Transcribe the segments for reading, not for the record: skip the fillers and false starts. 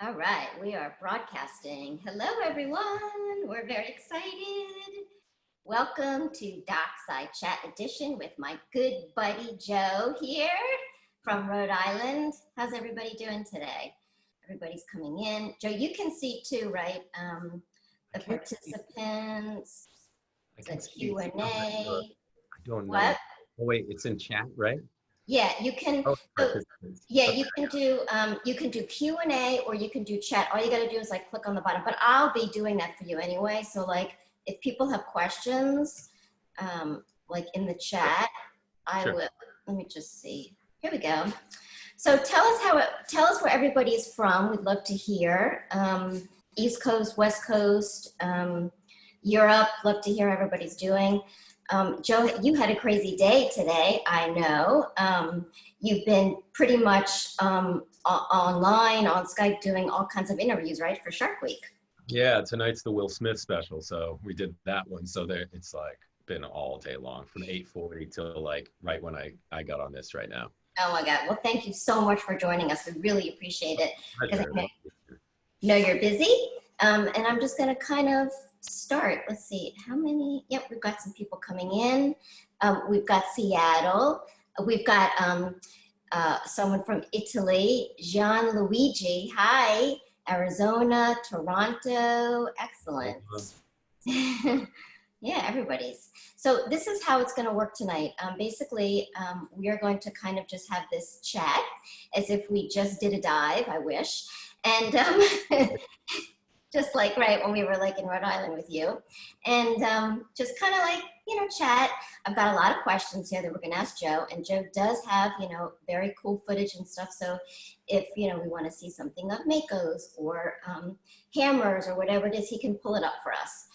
All right, we are broadcasting. Hello, everyone. We're very excited. Welcome to Dockside Chat Edition with my good buddy Joe here from Rhode Island. How's everybody doing today? Everybody's coming in. Joe, you can see too, right? The participants, the Q&A. I don't know. What? Oh wait, it's in chat, right? Yeah, you can. Oh, So, participants. yeah, Okay. you can do Q&A or you can do chat. All you got to do is like click on the button. But I'll be doing that for you anyway. So like if people have questions, like in the chat, I Sure. will. Let me just see. Here we go. So tell us where everybody is from. We'd love to hear. East Coast, West Coast, Europe. Love to hear how everybody's doing. Joe, you had a crazy day today, I know. You've been pretty much online, on Skype, doing all kinds of interviews, right, for Shark Week? Yeah, tonight's the Will Smith special, so we did that one. So there, it's like been all day long from 8:40 till like right when I got on this right now. Oh my God. Well, thank you so much for joining us. We really appreciate it because Pleasure. I know you're busy. And I'm just going to kind of start. Let's see how many. Yep, we've got some people coming in. We've got Seattle. We've got someone from Italy, Gianluigi. Hi, Arizona, Toronto. Excellent. Yeah, everybody's. So this is how it's going to work tonight. Basically, we are going to kind of just have this chat as if we just did a dive, I wish. And just like right when we were like in Rhode Island with you. And just kind of like, chat. I've got a lot of questions here that we're going to ask Joe. And Joe does have, very cool footage and stuff. So if, we want to see something of Mako's or hammers or whatever it is, he can pull it up for us.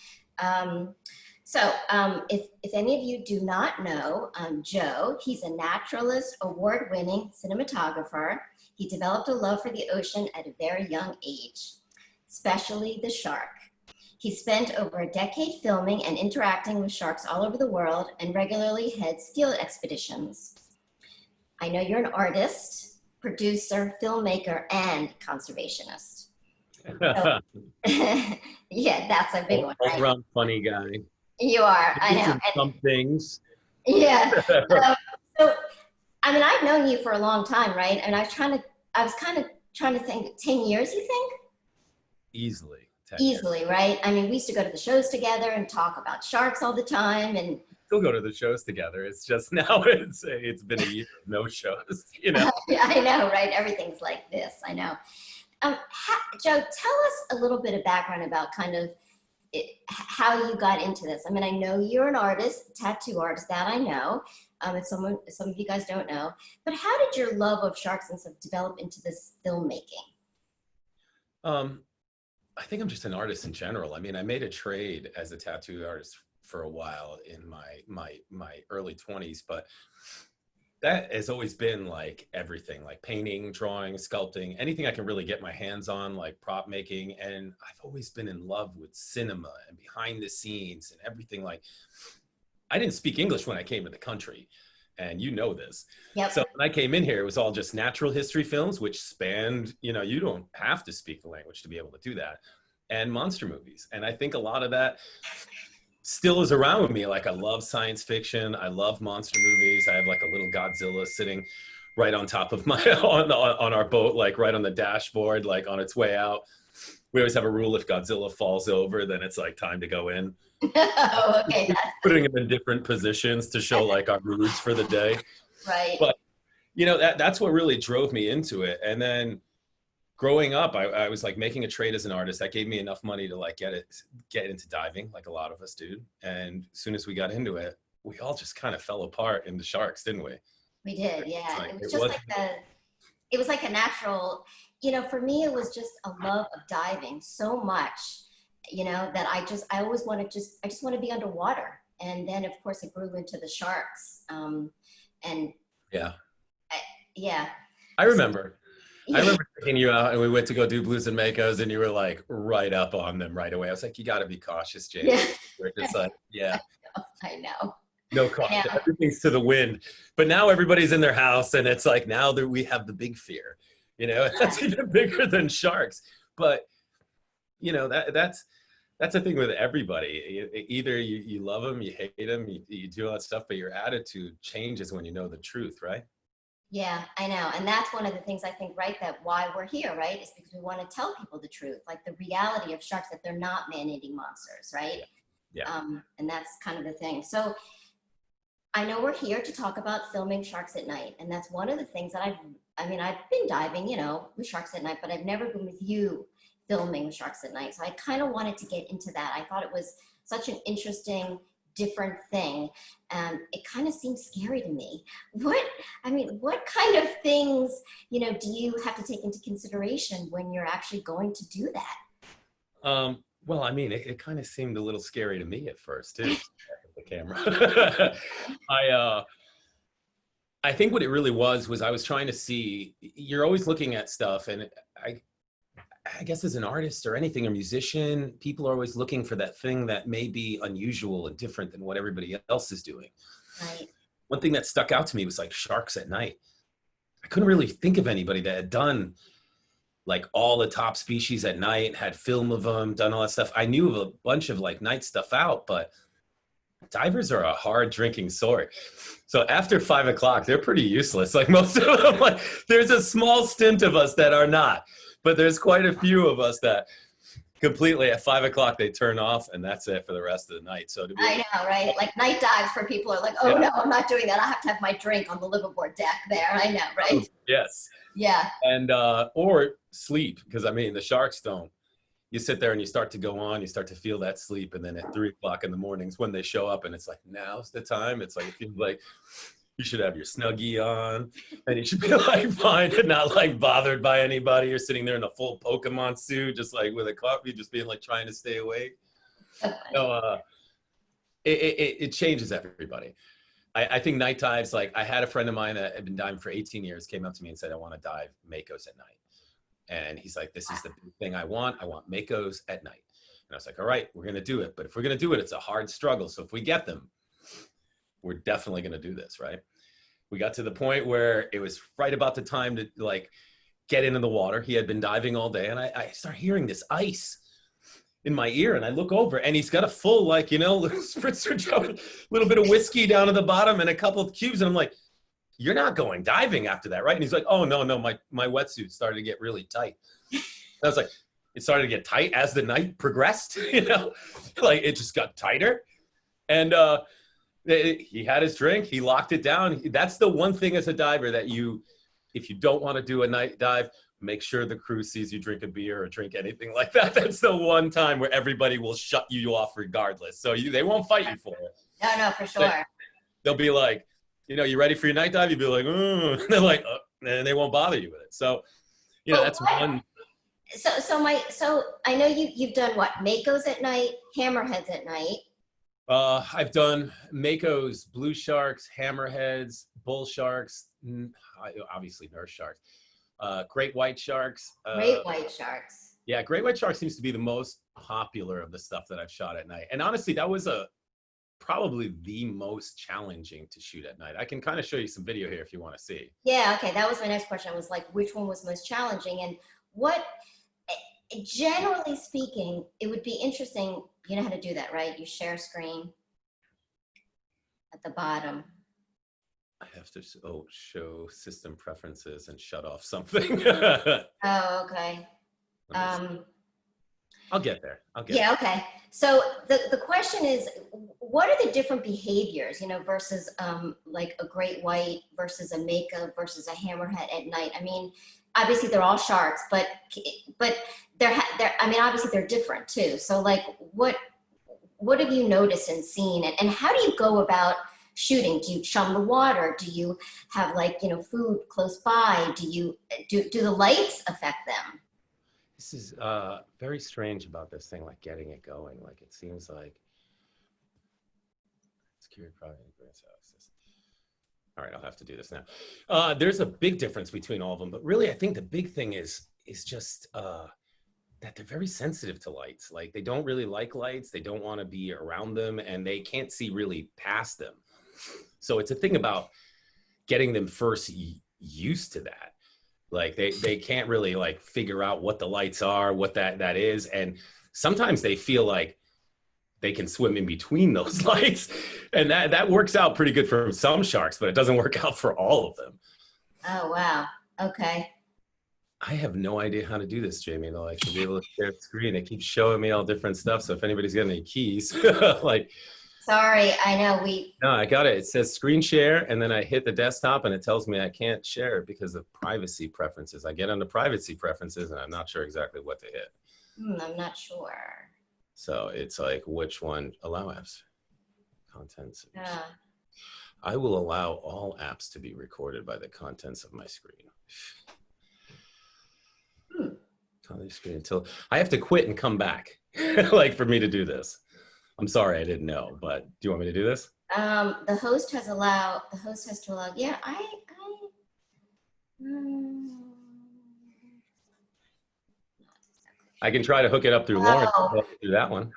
If any of you do not know Joe, he's a naturalist, award-winning cinematographer. He developed a love for the ocean at a very young age, especially the shark. He spent over a decade filming and interacting with sharks all over the world and regularly heads field expeditions. I know you're an artist, producer, filmmaker, and conservationist. So, yeah, that's a big one, right? All-around funny guy. You are, I know. Some things. Yeah. So, I mean, I've known you for a long time, right? And I was kind of trying to think, 10 years, you think? Easily. Easily, right? I mean, we used to go to the shows together and talk about sharks all the time. And still go to the shows together. It's just now it's been a year of no shows, I know, right? Everything's like this, I know. Joe, tell us a little bit of background about kind of how you got into this. I mean, I know you're an artist, tattoo artist, that I know. If some of you guys don't know, but how did your love of sharks and stuff develop into this filmmaking? I think I'm just an artist in general. I mean, I made a trade as a tattoo artist for a while in my early 20s, but that has always been like everything, like painting, drawing, sculpting, anything I can really get my hands on, like prop making. And I've always been in love with cinema and behind the scenes and everything. Like, I didn't speak English when I came to the country, and you know this. Yep. So when I came in here, it was all just natural history films, which spanned, you don't have to speak the language to be able to do that, and monster movies. And I think a lot of that still is around with me. Like, I love science fiction. I love monster movies. I have like a little Godzilla sitting right on top of my, on our boat, like right on the dashboard, like on its way out. We always have a rule: if Godzilla falls over, then it's like time to go in. Oh, okay. Putting them in different positions to show like our moods for the day. Right. But that's what really drove me into it. And then growing up, I was like making a trade as an artist. That gave me enough money to like get into diving, like a lot of us do. And as soon as we got into it, we all just kind of fell apart into sharks, didn't we? We did, yeah. Like, it was just it was like a natural, for me, it was just a love of diving so much, that I always want to I just want to be underwater. And then of course it grew into the sharks. And yeah. Yeah. I remember taking you out and we went to go do Blues and Makos, and you were like right up on them right away. I was like, you got to be cautious, James. Yeah. We're just like, yeah. I know. No caution. Everything's to the wind. But now everybody's in their house, and it's like now that we have the big fear. you know, that's even bigger than sharks. But you know, that's the thing with everybody. Either you love them, you hate them, you do all that stuff, but your attitude changes when you know the truth, right? Yeah, I know. And that's one of the things I think, right, that why we're here, right, is because we want to tell people the truth, like the reality of sharks, that they're not man-eating monsters, right? Yeah. Yeah. And that's kind of the thing. So I know we're here to talk about filming sharks at night. And that's one of the things that I mean, I've been diving, you know, with sharks at night, but I've never been with you filming with sharks at night. So I kind of wanted to get into that. I thought it was such an interesting, different thing. And it kind of seemed scary to me. I mean, what kind of things, you know, do you have to take into consideration when you're actually going to do that? Well, I mean, it kind of seemed a little scary to me at first too. The camera. I I think what it really was I was trying to see. You're always looking at stuff, and I guess as an artist or anything, a musician, people are always looking for that thing that may be unusual and different than what everybody else is doing. Right. One thing that stuck out to me was like sharks at night. I couldn't really think of anybody that had done like all the top species at night, had film of them, done all that stuff. I knew of a bunch of like night stuff out, but divers are a hard drinking sort. So after 5 o'clock, they're pretty useless. Like most of them, like there's a small stint of us that are not, but there's quite a few of us that completely at 5 o'clock they turn off, and that's it for the rest of the night. So to be I able know, right? Like night dives for people are like, oh yeah. no, I'm not doing that. I have to have my drink on the liveaboard deck there. I know, right? Yes. Yeah. And or sleep, because I mean the sharks don't. You sit there and you start to go on, you start to feel that sleep, and then at 3 o'clock in the mornings when they show up, and it's like now's the time. It's like it feels like you should have your snuggie on, and you should be like fine and not like bothered by anybody. You're sitting there in a full Pokemon suit, just like with a coffee, just being like trying to stay awake. So it changes everybody. I think night dives, like I had a friend of mine that had been diving for 18 years, came up to me and said, I want to dive Makos at night. And he's like, this is the big thing I want. I want Makos at night. And I was like, all right, we're going to do it. But if we're going to do it, it's a hard struggle. So if we get them, we're definitely going to do this, right? We got to the point where it was right about the time to like get into the water. He had been diving all day, and I start hearing this ice in my ear, and I look over, and he's got a full, like, you know, little spritzer jug, a little bit of whiskey down at the bottom and a couple of cubes. And I'm like, you're not going diving after that, right? And he's like, oh, no, my wetsuit started to get really tight. And I was like, it started to get tight as the night progressed, you know, like it just got tighter. And he had his drink, he locked it down. That's the one thing as a diver that if you don't want to do a night dive, make sure the crew sees you drink a beer or drink anything like that. That's the one time where everybody will shut you off regardless. So they won't fight you for it. No, for sure. They'll be like, you know, you ready for your night dive? You'd be like, and they're like, and they won't bother you with it. So, you know, But that's one. so I know you've done what? Makos at night, hammerheads at night. I've done Makos, blue sharks, hammerheads, bull sharks, obviously nurse sharks, great white sharks. Great white sharks. Yeah, great white shark seems to be the most popular of the stuff that I've shot at night. And honestly, that was probably the most challenging to shoot at night. I can kind of show you some video here if you want to see. Yeah, okay. That was my next question. I was like, which one was most challenging? And what, generally speaking, it would be interesting. You know how to do that, right? You share screen at the bottom. I have to show system preferences and shut off something. Oh, okay. I'll get there. Yeah, okay. So the question is, what are the different behaviors, you know, versus like a great white versus a mako versus a hammerhead at night? I mean, obviously they're all sharks, but they're I mean, obviously they're different too. So like, what have you noticed and seen, and how do you go about shooting? Do you chum the water? Do you have, like, you know, food close by? Do the lights affect them? This is very strange about this thing, like getting it going. Like it seems like secured private access. All right, I'll have to do this now. There's a big difference between all of them, but really I think the big thing is just that they're very sensitive to lights. Like they don't really like lights, they don't want to be around them, and they can't see really past them. So it's a thing about getting them first used to that. Like they can't really like figure out what the lights are, what that is. And sometimes they feel like they can swim in between those lights. And that works out pretty good for some sharks, but it doesn't work out for all of them. Oh, wow. Okay. I have no idea how to do this, Jamie, though. I should be able to share the screen. It keeps showing me all different stuff. So if anybody's got any keys, like, Sorry, I know we. no, I got it. It says screen share, and then I hit the desktop, and it tells me I can't share it because of privacy preferences. I get onto privacy preferences, and I'm not sure exactly what to hit. I'm not sure. So it's like, which one? Allow apps. Contents. Yeah. I will allow all apps to be recorded by the contents of my screen. Screen until I have to quit and come back, like for me to do this. I'm sorry, I didn't know, but do you want me to do this? The host has to allow. Yeah, I can try to hook it up through Lawrence. Do that one.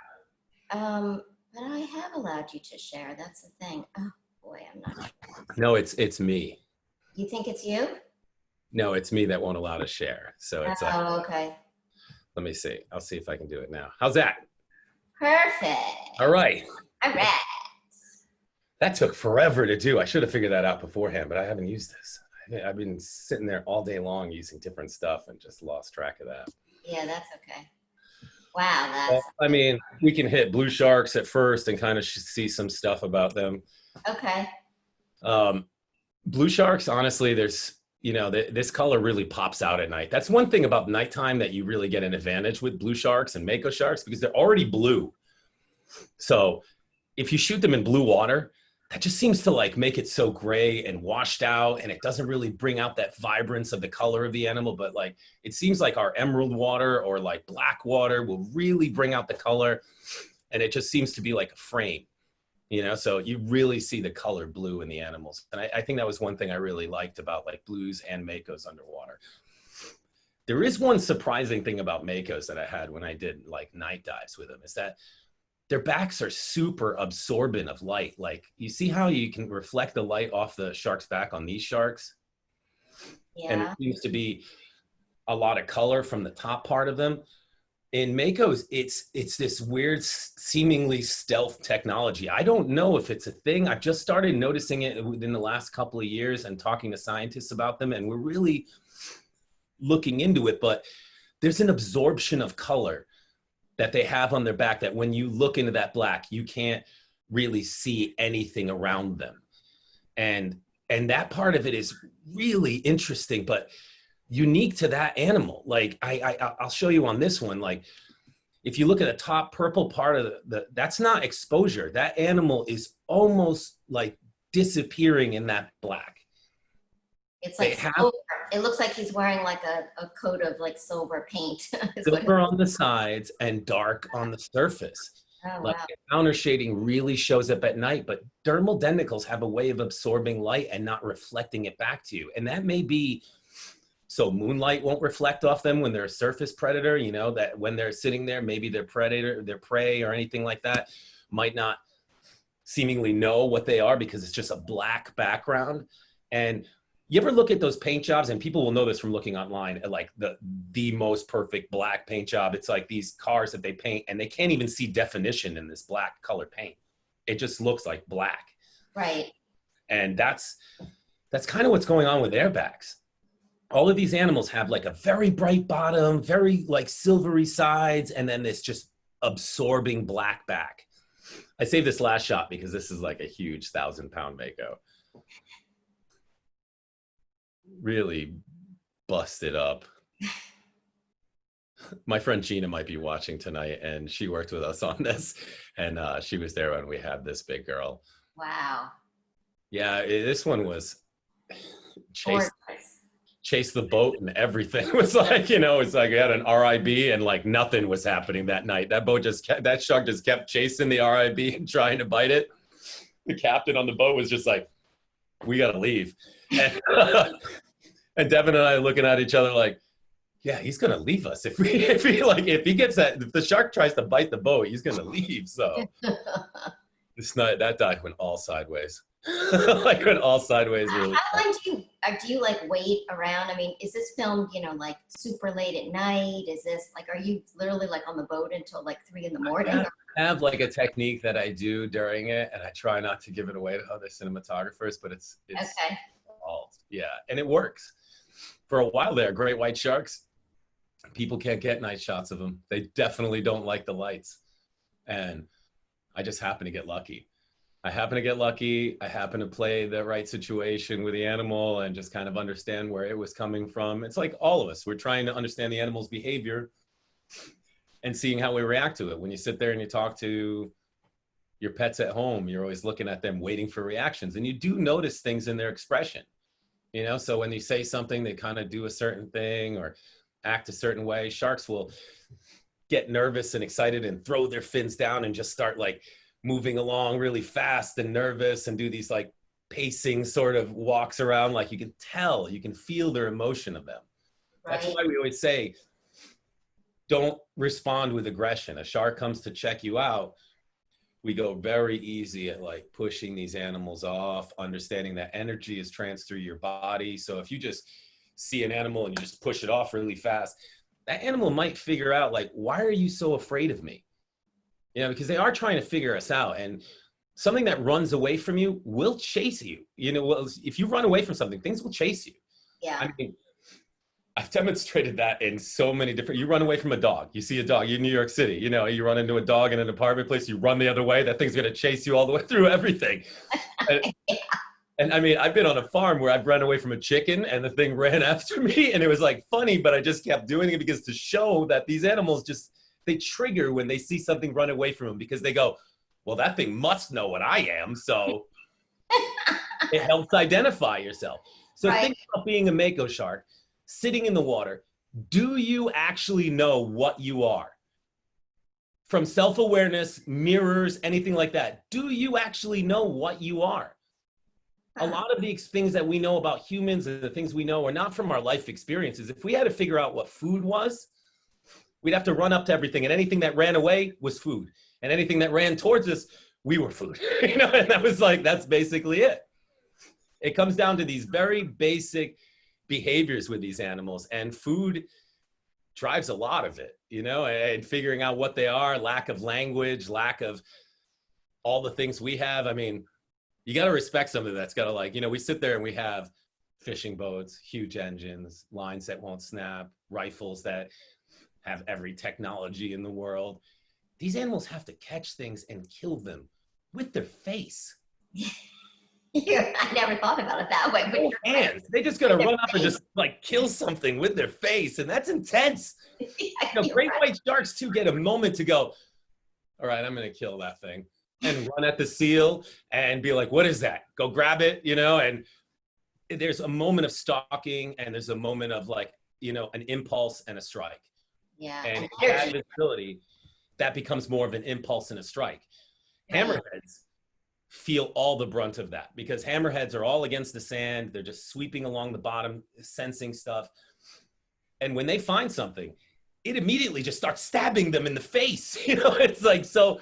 But I have allowed you to share. That's the thing. Oh boy, I'm not sure. No, it's me. You think it's you? No, it's me that won't allow to share. So it's okay. Let me see. I'll see if I can do it now. How's that? Perfect. All right. All right. That took forever to do. I should have figured that out beforehand, but I haven't used this. I've been sitting there all day long using different stuff and just lost track of that. Yeah, that's okay. Wow, that's. I mean, we can hit blue sharks at first and kind of see some stuff about them. Okay. Blue sharks, honestly, there's, this color really pops out at night. That's one thing about nighttime that you really get an advantage with blue sharks and mako sharks because they're already blue. So if you shoot them in blue water, that just seems to like make it so gray and washed out, and it doesn't really bring out that vibrance of the color of the animal. But like, it seems like our emerald water or like black water will really bring out the color, and it just seems to be like a frame, so you really see the color blue in the animals. And I think that was one thing I really liked about like blues and makos underwater. There is one surprising thing about makos that I had when I did like night dives with them is that their backs are super absorbent of light. Like, you see how you can reflect the light off the shark's back on these sharks? Yeah. And it seems to be a lot of color from the top part of them. In makos, it's this weird, seemingly stealth technology. I don't know if it's a thing. I've just started noticing it within the last couple of years and talking to scientists about them, and we're really looking into it. But there's an absorption of color that they have on their back that when you look into that black, you can't really see anything around them. And that part of it is really interesting, but unique to that animal. Like I'll show you on this one. Like, if you look at the top purple part of that's not exposure. That animal is almost like disappearing in that black. It's like silver. It looks like he's wearing like a coat of like silver paint. Silver on the sides and dark on the surface. Oh, like wow. Counter shading really shows up at night, but dermal denticles have a way of absorbing light and not reflecting it back to you. And that may be so moonlight won't reflect off them when they're a surface predator, that when they're sitting there, maybe their prey or anything like that might not seemingly know what they are because it's just a black background. And you ever look at those paint jobs, and people will know this from looking online, at like the most perfect black paint job. It's like these cars that they paint and they can't even see definition in this black color paint. It just looks like black. Right. And that's kind of what's going on with their backs. All of these animals have like a very bright bottom, very like silvery sides, and then this just absorbing black back. I saved this last shot because this is like a huge 1,000-pound mako. Really busted up. My friend Gina might be watching tonight, and she worked with us on this, and she was there when we had this big girl. Wow. Yeah, this one was Gorgeous. chase the boat and everything. It was like, it's like we had an RIB and like nothing was happening that night. That shark just kept chasing the RIB and trying to bite it. The captain on the boat was just like, we got to leave. And Devin and I looking at each other like, yeah, he's going to leave us. If the shark tries to bite the boat, he's going to leave. So That dive went all sideways. Like went all sideways really How fast. long do you like wait around? I mean, is this filmed, like super late at night? Is this like, are you literally like on the boat until like 3 in the morning? I have like a technique that I do during it, and I try not to give it away to other cinematographers, but it's Okay. involved. Yeah, and it works. For a while there, great white sharks, people can't get night shots of them. They definitely don't like the lights. And I just happen to get lucky. I happen to get lucky. I happen to play the right situation with the animal and just kind of understand where it was coming from. It's like all of us, we're trying to understand the animal's behavior and seeing how we react to it. When you sit there and you talk to your pets at home, you're always looking at them, waiting for reactions. And you do notice things in their expression, So when you say something, they kind of do a certain thing or act a certain way. Sharks will get nervous and excited and throw their fins down and just start like moving along really fast and nervous and do these like pacing sort of walks around. Like you can feel their emotion of them. Right. That's why we always say, don't respond with aggression. A shark comes to check you out. We go very easy at like pushing these animals off, understanding that energy is transferred through your body. So if you just see an animal and you just push it off really fast, that animal might figure out like, why are you so afraid of me? Because they are trying to figure us out. And something that runs away from you will chase you. If you run away from something, things will chase you. Yeah. I mean, I've demonstrated that in so many different, you run away from a dog, you see a dog, you're in New York City, you run into a dog in an apartment place, you run the other way, that thing's going to chase you all the way through everything. And I mean, I've been on a farm where I've run away from a chicken and the thing ran after me, and it was like funny, but I just kept doing it because to show that these animals they trigger when they see something run away from them, because they go, well, that thing must know what I am. So it helps identify yourself. So Right. think about being a mako shark sitting in the water. Do you actually know what you are? From self-awareness, mirrors, anything like that. Do you actually know what you are? A lot of these things that we know about humans and the things we know are not from our life experiences. If we had to figure out what food was, we'd have to run up to everything, and anything that ran away was food, and anything that ran towards us, we were food. And that's basically it. It comes down to these very basic behaviors with these animals, and food drives a lot of it, and figuring out what they are, lack of language, lack of all the things we have. I mean, you got to respect something that's got to we sit there and we have fishing boats, huge engines, lines that won't snap, rifles that have every technology in the world. These animals have to catch things and kill them with their face. Yeah, I never thought about it that way. But hands. They just got to run up and just like kill something with their face. And that's intense. Great white sharks too get a moment to go, all right, I'm going to kill that thing, and run at the seal and be like, what is that? Go grab it, and there's a moment of stalking, and there's a moment of like, an impulse and a strike. Yeah. And that ability, that becomes more of an impulse and a strike. Hammerheads feel all the brunt of that, because hammerheads are all against the sand. They're just sweeping along the bottom, sensing stuff. And when they find something, it immediately just starts stabbing them in the face. It's like, so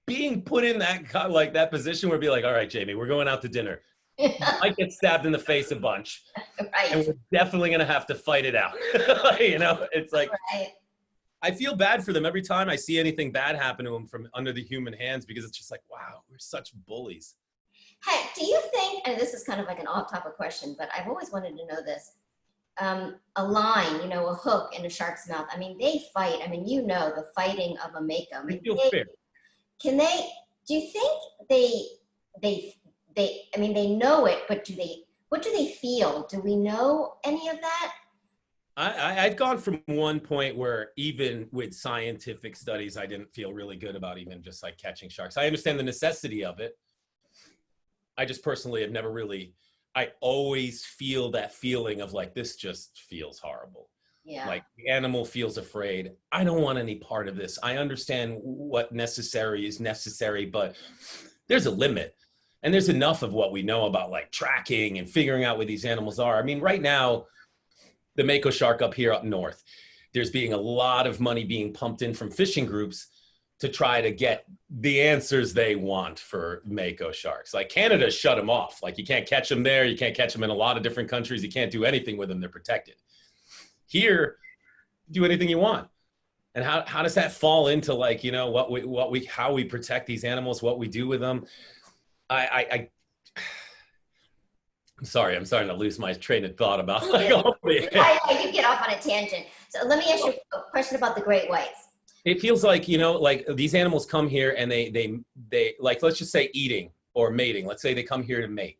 being put in that position where be like, all right, Jamie, we're going out to dinner. You might get stabbed in the face a bunch. Right. And we're definitely going to have to fight it out. It's like, right. I feel bad for them every time I see anything bad happen to them from under the human hands, because it's just like, wow, we're such bullies. Hey, do you think, and this is kind of like an off-topic question, but I've always wanted to know this, a line, a hook in a shark's mouth, I mean, they fight. I mean, the fighting of a mako. I mean, Fair. Do you think they know it, but what do they feel? Do we know any of that? I've gone from one point where even with scientific studies, I didn't feel really good about even just like catching sharks. I understand the necessity of it. I just personally have never really, I always feel that feeling of like, this just feels horrible. Yeah. Like the animal feels afraid. I don't want any part of this. I understand what necessary is necessary, but there's a limit. And there's enough of what we know about like tracking and figuring out where these animals are. I mean, right now, the mako shark up north, there's being a lot of money being pumped in from fishing groups to try to get the answers they want for mako sharks. Like Canada shut them off. Like you can't catch them there. You can't catch them in a lot of different countries. You can't do anything with them. They're protected. Here, do anything you want. And how does that fall into like, you know, how we protect these animals, what we do with them? I'm sorry, I'm starting to lose my train of thought about like all the... I could get off on a tangent. So let me ask you a question about the great whites. It feels like, you know, like these animals come here and they like, let's just say eating or mating. Let's say they come here to mate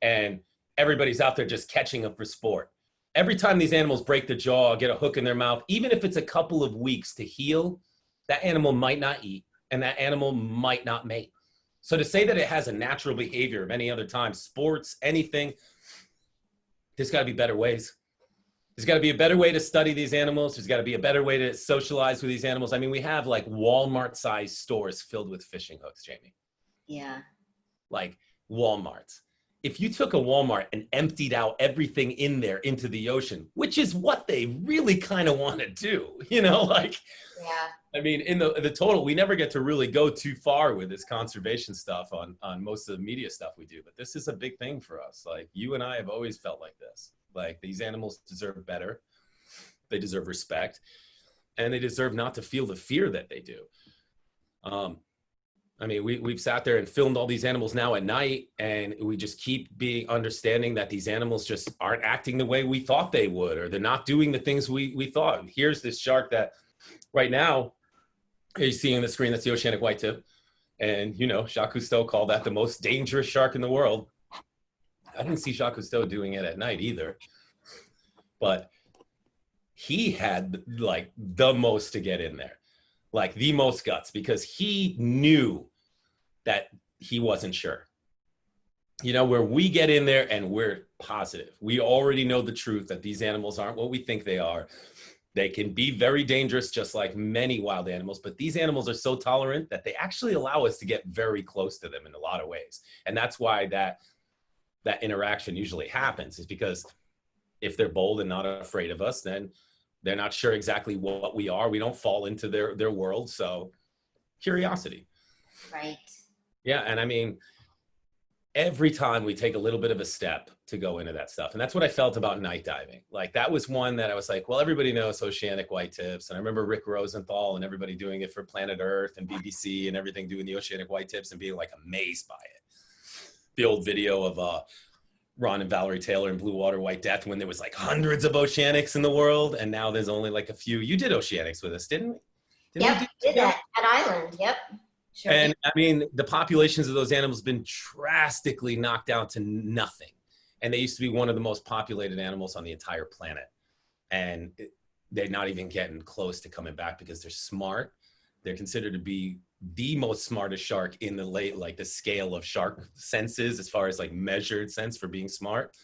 and everybody's out there just catching them for sport. Every time these animals break the jaw, get a hook in their mouth, even if it's a couple of weeks to heal, that animal might not eat and that animal might not mate. So to say that it has a natural behavior of any other time, sports, anything, there's got to be better ways. There's got to be a better way to study these animals. There's got to be a better way to socialize with these animals. I mean, we have like Walmart-sized stores filled with fishing hooks, Jamie. Yeah. Like Walmarts. If you took a Walmart and emptied out everything in there into the ocean, which is what they really kind of want to do, you know, like, yeah. I mean, in the total, we never get to really go too far with this conservation stuff on most of the media stuff we do. But this is a big thing for us. Like you and I have always felt like this. Like these animals deserve better. They deserve respect. And they deserve not to feel the fear that they do. I mean, we've sat there and filmed all these animals now at night, and we just keep being understanding that these animals just aren't acting the way we thought they would, or they're not doing the things we thought. Here's this shark that right now you're seeing on the screen, that's the oceanic whitetip. And, you know, Jacques Cousteau called that the most dangerous shark in the world. I didn't see Jacques Cousteau doing it at night either, but he had like the most to get in there, like the most guts, because he knew that he wasn't sure. You know, where we get in there and we're positive. We already know the truth that these animals aren't what we think they are. They can be very dangerous, just like many wild animals, but these animals are so tolerant that they actually allow us to get very close to them in a lot of ways. And that's why that interaction usually happens, is because if they're bold and not afraid of us, then they're not sure exactly what we are. We don't fall into their world. So curiosity. Right. Yeah. And I mean, every time we take a little bit of a step to go into that stuff. And that's what I felt about night diving. Like that was one that I was like, well, everybody knows oceanic whitetips. And I remember Rick Rosenthal and everybody doing it for Planet Earth and BBC and everything, doing the oceanic whitetips and being like amazed by it. The old video of Ron and Valerie Taylor in Blue Water White Death, when there was like hundreds of oceanics in the world, and now there's only like a few. You did oceanics with us, didn't we? Yep, we did that at Island. Yep. Sure. And I mean, the populations of those animals have been drastically knocked down to nothing. And they used to be one of the most populated animals on the entire planet. And they're not even getting close to coming back because they're smart. They're considered to be the most smartest shark in the like the scale of shark senses, as far as like measured sense for being smart.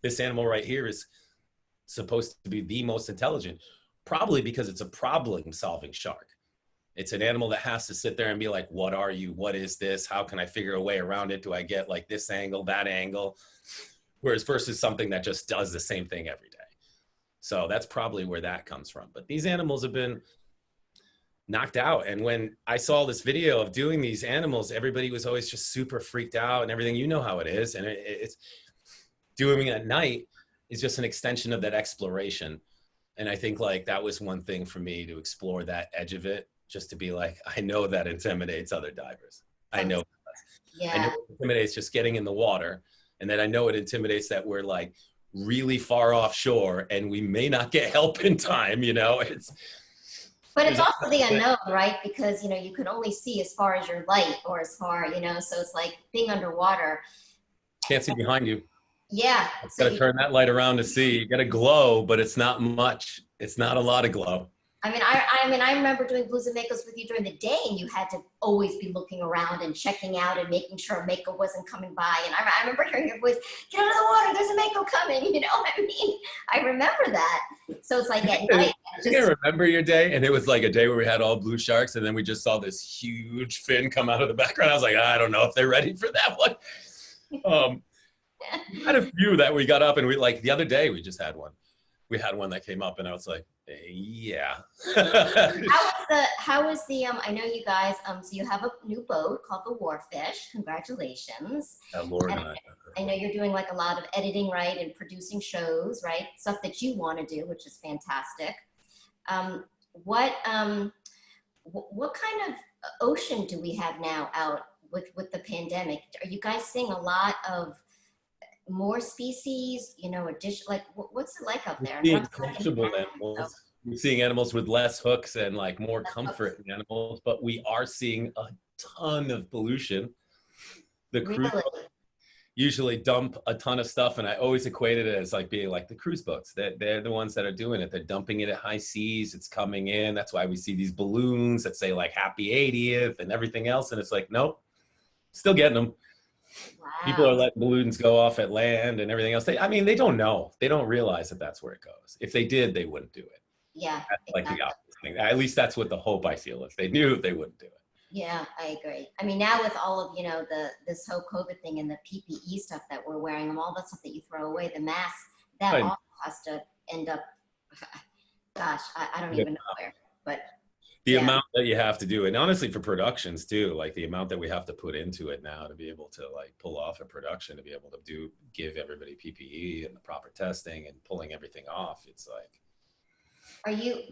This animal right here is supposed to be the most intelligent, probably because it's a problem solving shark. It's an animal that has to sit there and be like, what are you? What is this? How can I figure a way around it? Do I get like this angle, that angle? Whereas versus something that just does the same thing every day. So that's probably where that comes from. But these animals have been knocked out. And when I saw this video of doing these animals, everybody was always just super freaked out and everything. You know how it is. And it's doing it at night is just an extension of that exploration. And I think like that was one thing for me to explore that edge of it, just to be like, I know that intimidates other divers. I know. Yeah. I know it intimidates just getting in the water. And then I know it intimidates that we're like really far offshore and we may not get help in time, you know? But it's also the unknown, right? Because, you know, you can only see as far as your light or as far, you know, so it's like being underwater. Can't see behind you. Yeah. So you gotta turn that light around to see. You gotta glow, but it's not much. It's not a lot of glow. I remember doing blues and makos with you during the day, and you had to always be looking around and checking out and making sure a mako wasn't coming by. And I remember hearing your voice, "Get out of the water! There's a mako coming!" You know what I mean? I remember that. So it's like at night. I can remember your day, and it was like a day where we had all blue sharks, and then we just saw this huge fin come out of the background. I was like, I don't know if they're ready for that one. We had a few that we got up, and we like the other day we just had one. We had one that came up, and I was like, Yeah. How is the I know you guys so you have a new boat called the Warfish. Congratulations. Laura And and I. I know you're doing like a lot of editing, right, and producing shows, right? Stuff that you want to do, which is fantastic. Um, what what kind of ocean do we have now out with the pandemic? Are you guys seeing a lot of more species? You know, addition like what's it like out there? I know I'm Seeing stuck in comfortable Manhattan, so animals. We're seeing animals with less hooks and like more that's hooks. comfort in animals, but we are seeing a ton of pollution. The cruise Really? usually dump a ton of stuff, and I always equated it as like being like the cruise boats. They're the ones that are doing it. They're dumping it at high seas. It's coming in. That's why we see these balloons that say like "Happy 80th" and everything else. And it's like, nope, still getting them. People are Wow. letting balloons go off at land and everything else. I mean, they don't know. They don't realize that that's where it goes. If they did, they wouldn't do it. Yeah, That's like the exactly. opposite thing. At least that's what the hope I feel. If they knew, they wouldn't do it. Yeah, I agree. I mean, now with all of, you know, this whole COVID thing and the PPE stuff that we're wearing and all that stuff that you throw away, the masks, that Right. also has to end up, gosh, I don't Yeah. even know where, but The yeah. amount that you have to do, and honestly for productions too, like the amount that we have to put into it now to be able to like pull off a production, to be able to give everybody PPE and the proper testing and pulling everything off, it's like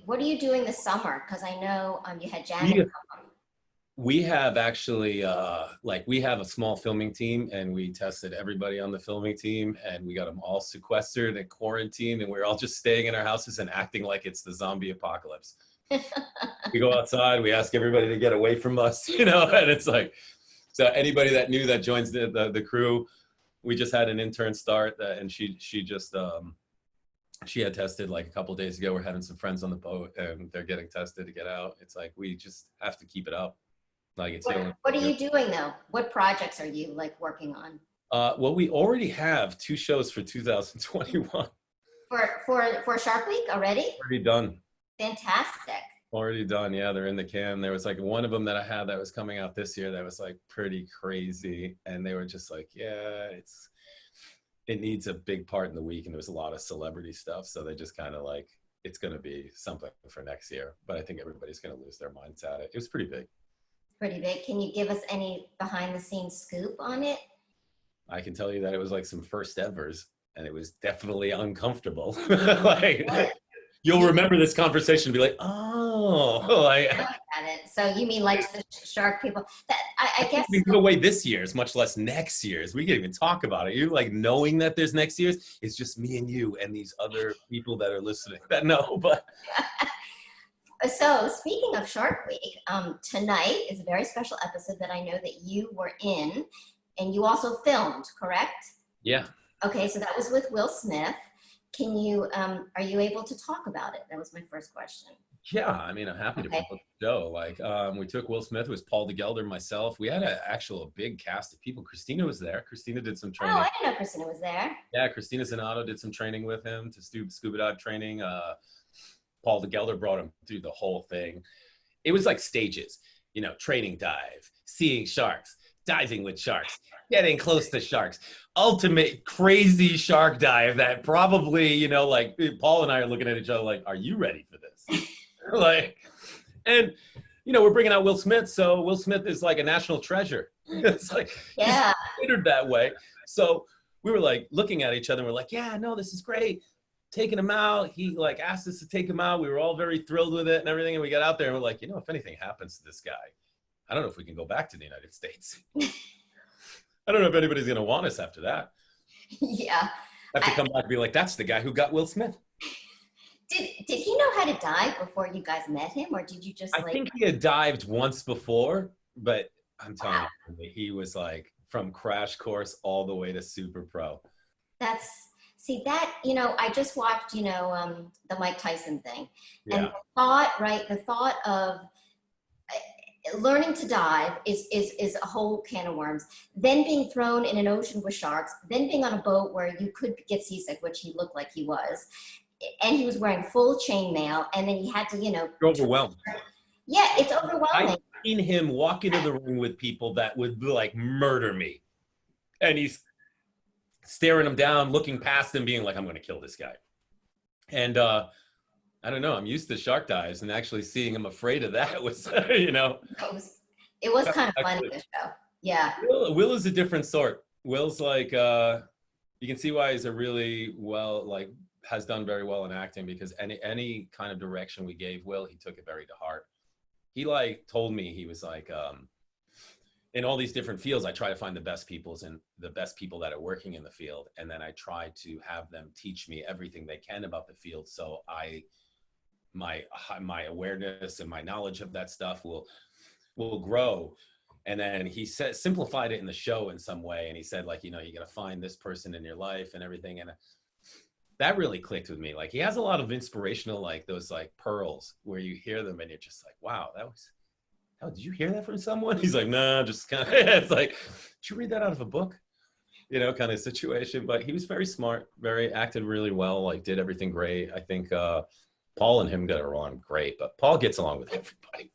What are you doing this summer? Because I know you had Janet we come. we have actually like we have a small filming team, and we tested everybody on the filming team, and we got them all sequestered and quarantined, and we're all just staying in our houses and acting like it's the zombie apocalypse. We go outside, we ask everybody to get away from us, and it's like, so anybody that knew that joins the crew, we just had an intern start, and she just she had tested like a couple of days ago. We're having some friends on the boat, and they're getting tested to get out. It's like we just have to keep it up. Like it's the only What are thing. you doing though? What projects are you like working on? Well, we already have 2 shows for 2021. For Shark Week already? Already done. Fantastic. Already done. Yeah, they're in the can. There was like one of them that I had that was coming out this year that was like pretty crazy. And they were just like, yeah, it needs a big part in the week. And there was a lot of celebrity stuff. So they just kind of like, it's going to be something for next year. But I think everybody's going to lose their minds at it. It was pretty big. Pretty big. Can you give us any behind the scenes scoop on it? I can tell you that it was like some first evers, and it was definitely uncomfortable. Like, you'll remember this conversation and be like, oh, like, Look at it. So you mean like the shark people? That I I guess can't even give away this year's, much less next year's. We can't even talk about it. You like knowing that there's next year's. It's just me and you and these other people that are listening that know. But so. Speaking of Shark Week, tonight is a very special episode that I know that you were in, and you also filmed, correct? yeah, Okay, so that was with Will Smith. Can you are you able to talk about it? That was my first question. yeah. I mean, I'm happy to Okay. promote the show. Like, we took Will Smith, it was Paul DeGelder, myself. We had an actual big cast of people. Christina was there. Christina did some Oh, training. I didn't know Christina was there. Yeah, Christina Zanato did some training with him to scuba dive training. Paul DeGelder brought him through the whole thing. It was like stages, training dive, seeing sharks, diving with sharks, getting close to sharks, ultimate crazy shark dive that probably, like Paul and I are looking at each other like, are you ready for this? Like, and, we're bringing out Will Smith. So Will Smith is like a national treasure. It's like, he's Yeah. considered that way. So we were like looking at each other and we're like, yeah, no, this is great. Taking him out. He like asked us to take him out. We were all very thrilled with it and everything. And we got out there and we're like, if anything happens to this guy, I don't know if we can go back to the United States. I don't know if anybody's going to want us after that. Yeah. I have to come back and be like, that's the guy who got Will Smith. Did he know how to dive before you guys met him, or did you just I like? think he had dived once before, but I'm telling Wow. you, he was like from crash course all the way to super pro. That's see that I just watched the Mike Tyson thing, and Yeah. the thought of learning to dive is a whole can of worms. Then being thrown in an ocean with sharks, then being on a boat where you could get seasick, which he looked like he was, and he was wearing full chainmail, and then he had to You're overwhelmed. yeah, it's I've overwhelming. seen him walk into the ring with people that would like murder me. And he's staring him down, looking past him, being like, I'm going to kill this guy. And I I don't know. I'm used to shark dives, and actually seeing him afraid of that was, you know, It was kind of funny, actually, the show. Yeah. Will is a different sort. Will's like, you can see why he's a really well, like, has done very well in acting, because any kind of direction we gave Will, he took it very to heart. He like told me, he was like, in all these different fields, I try to find the best peoples and the best people that are working in the field, and then I try to have them teach me everything they can about the field, so my awareness and my knowledge of that stuff will grow. And then he said, simplified it in the show in some way, and he said, like, you know, you got to find this person in your life and everything. And that really clicked with me. Like, he has a lot of inspirational, like those like pearls where you hear them and you're just like, wow, that was, oh, did you hear that from someone? He's like, no, just kind of, it's like, did you read that out of a book? You know, kind of situation. But he was very smart, very acted really well, like did everything great. I think Paul and him get along great, but Paul gets along with everybody.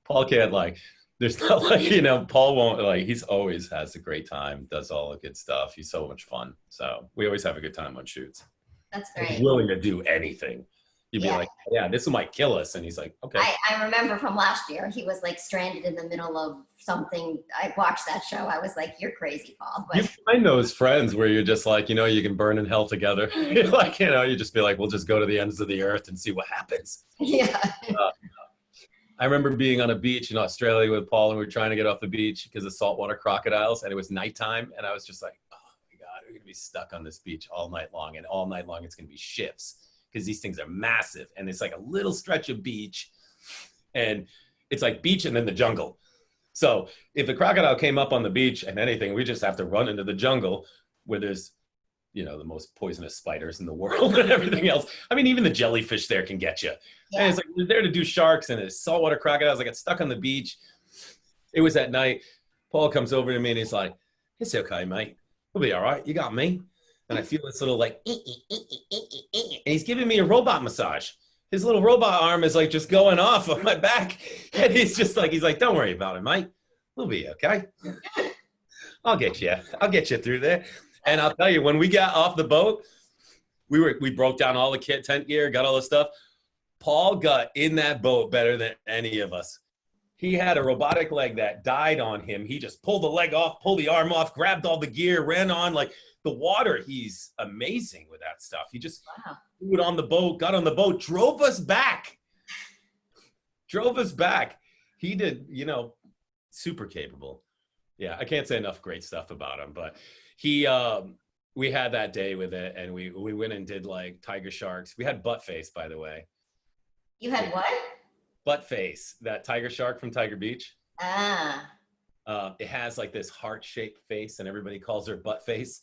Paul can't, like, there's not like, you know, Paul won't, like, he's always has a great time, does all the good stuff. He's so much fun. So we always have a good time on shoots. That's He's great. willing to do anything. You'd be Yeah. like, yeah, this might kill us. And he's like, okay. I remember from last year, he was like stranded in the middle of something. I watched that show. I was like, you're crazy, Paul. You But find those friends where you're just like, you know, you can burn in hell together. Like, you know, you just be like, we'll just go to the ends of the earth and see what happens. yeah. Uh, I remember being on a beach in Australia with Paul, and we were trying to get off the beach because of saltwater crocodiles, and it was nighttime, and I was just like, oh my God, we're gonna be stuck on this beach all night long, and all night long it's gonna be shifts because these things are massive, and it's like a little stretch of beach, and it's like beach and then the jungle. So if the crocodile came up on the beach and anything, we just have to run into the jungle where there's, you know, the most poisonous spiders in the world and everything else. I mean, even the jellyfish there can get you. Yeah. And it's like, we're there to do sharks, and there's saltwater crocodiles. I got stuck on the beach. It was at night. Paul comes over to me and he's like, it's okay, mate. We'll be all right. You got me. And I feel this little like, and he's giving me a robot massage. His little robot arm is like just going off on my back. And he's just like, he's like, don't worry about it, mate. We'll be okay. I'll get you. I'll get you through there. And I'll tell you, when we got off the boat, we broke down all the tent gear, got all the stuff. Paul got in that boat better than any of us. He had a robotic leg that died on him. He just pulled the leg off, pulled the arm off, grabbed all the gear, ran on. Like, the water, he's amazing with that stuff. He just threw it on the boat, got on the boat, drove us back. Drove us back. He did, you know, super capable. Yeah, I can't say enough great stuff about him, but he, we had that day with it, and we went and did like tiger sharks. We had butt face, by the way. You had what? Butt face, that tiger shark from Tiger Beach. Ah. It has like this heart-shaped face, and everybody calls her butt face.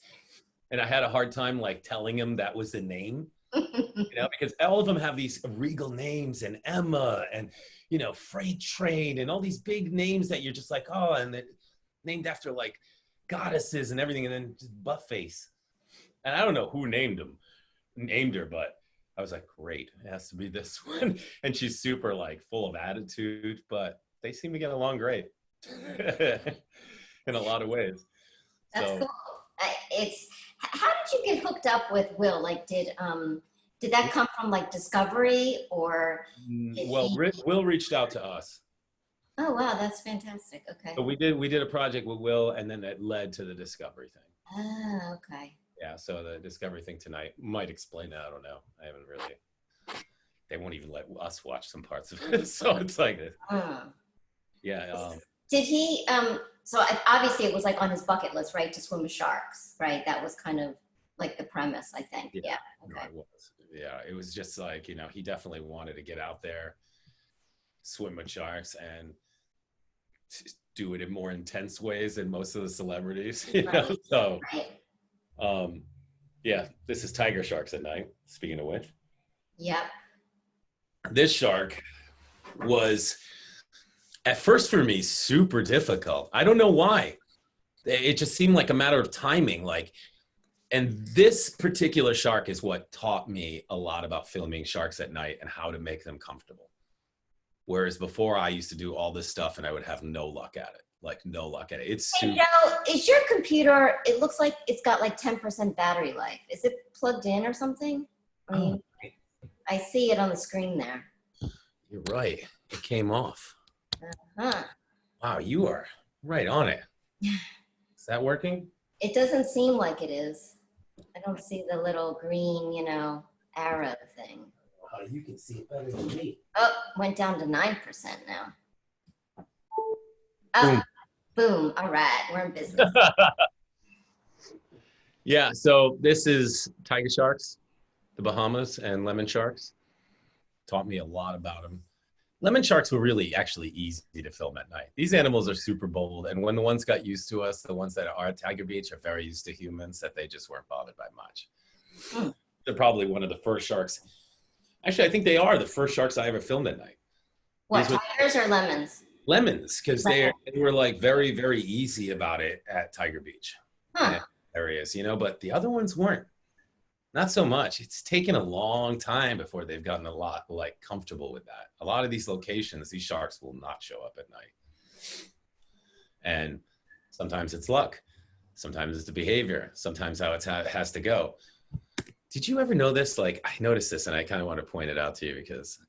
And I had a hard time like telling him that was the name, you know, because all of them have these regal names, and Emma, and, you know, Freight Train, and all these big names that you're just like, oh, and they're named after like goddesses and everything, and then just butt face. And I don't know who named her, but I was like, great, it has to be this one. And she's super like full of attitude, but they seem to get along great in a lot of ways. That's So cool. It's how did you get hooked up with Will? Like, did that come from like Discovery, or did well, he... Will reached out to us. Oh wow, that's fantastic. Okay. So we did a project with Will, and then it led to the Discovery thing. Ah, okay. Yeah, so the Discovery thing tonight might explain that. I don't know. I haven't really. They won't even let us watch some parts of it, so it's like, yeah. Did he? So obviously it was like on his bucket list, right? To swim with sharks, right? That was kind of like the premise, I think. Yeah. Okay. No, it was. Yeah, it was just like, you know, he definitely wanted to get out there, swim with sharks, and do it in more intense ways than most of the celebrities. You know? So, yeah, this is tiger sharks at night. Speaking of which. Yep. This shark was, at first for me, super difficult. I don't know why. It just seemed like a matter of timing. Like, and this particular shark is what taught me a lot about filming sharks at night and how to make them comfortable. Whereas before, I used to do all this stuff and I would have no luck at it. Like, no luck at it. It's super. Hey, Joe, is your computer, it looks like it's got like 10% battery life. Is it plugged in or something? I see it on the screen there. You're right. It came off. Huh. Wow, you are right on it. Is that working? It doesn't seem like it is. I don't see the little green, arrow thing. Oh, you can see it better than me. Oh, went down to 9% now. Oh, Boom. boom. All right, we're in business. Yeah, so this is tiger sharks, the Bahamas, and lemon sharks. Taught me a lot about them. Lemon sharks were really actually easy to film at night. These animals are super bold, and when the ones got used to us, the ones that are at Tiger Beach are very used to humans, that they just weren't bothered by much. Hmm. They're probably one of the first sharks. Actually, I think they are the first sharks I ever filmed at night. What, These were tigers or lemons? lemons, because they Lemon. were like very, very easy about it at Tiger Beach Huh. and areas, but the other ones weren't. Not so much. It's taken a long time before they've gotten a lot like comfortable with that. A lot of these locations, these sharks will not show up at night. And sometimes it's luck. Sometimes it's the behavior. Sometimes how it has to go. Did you ever know this? Like, I noticed this and I kind of want to point it out to you because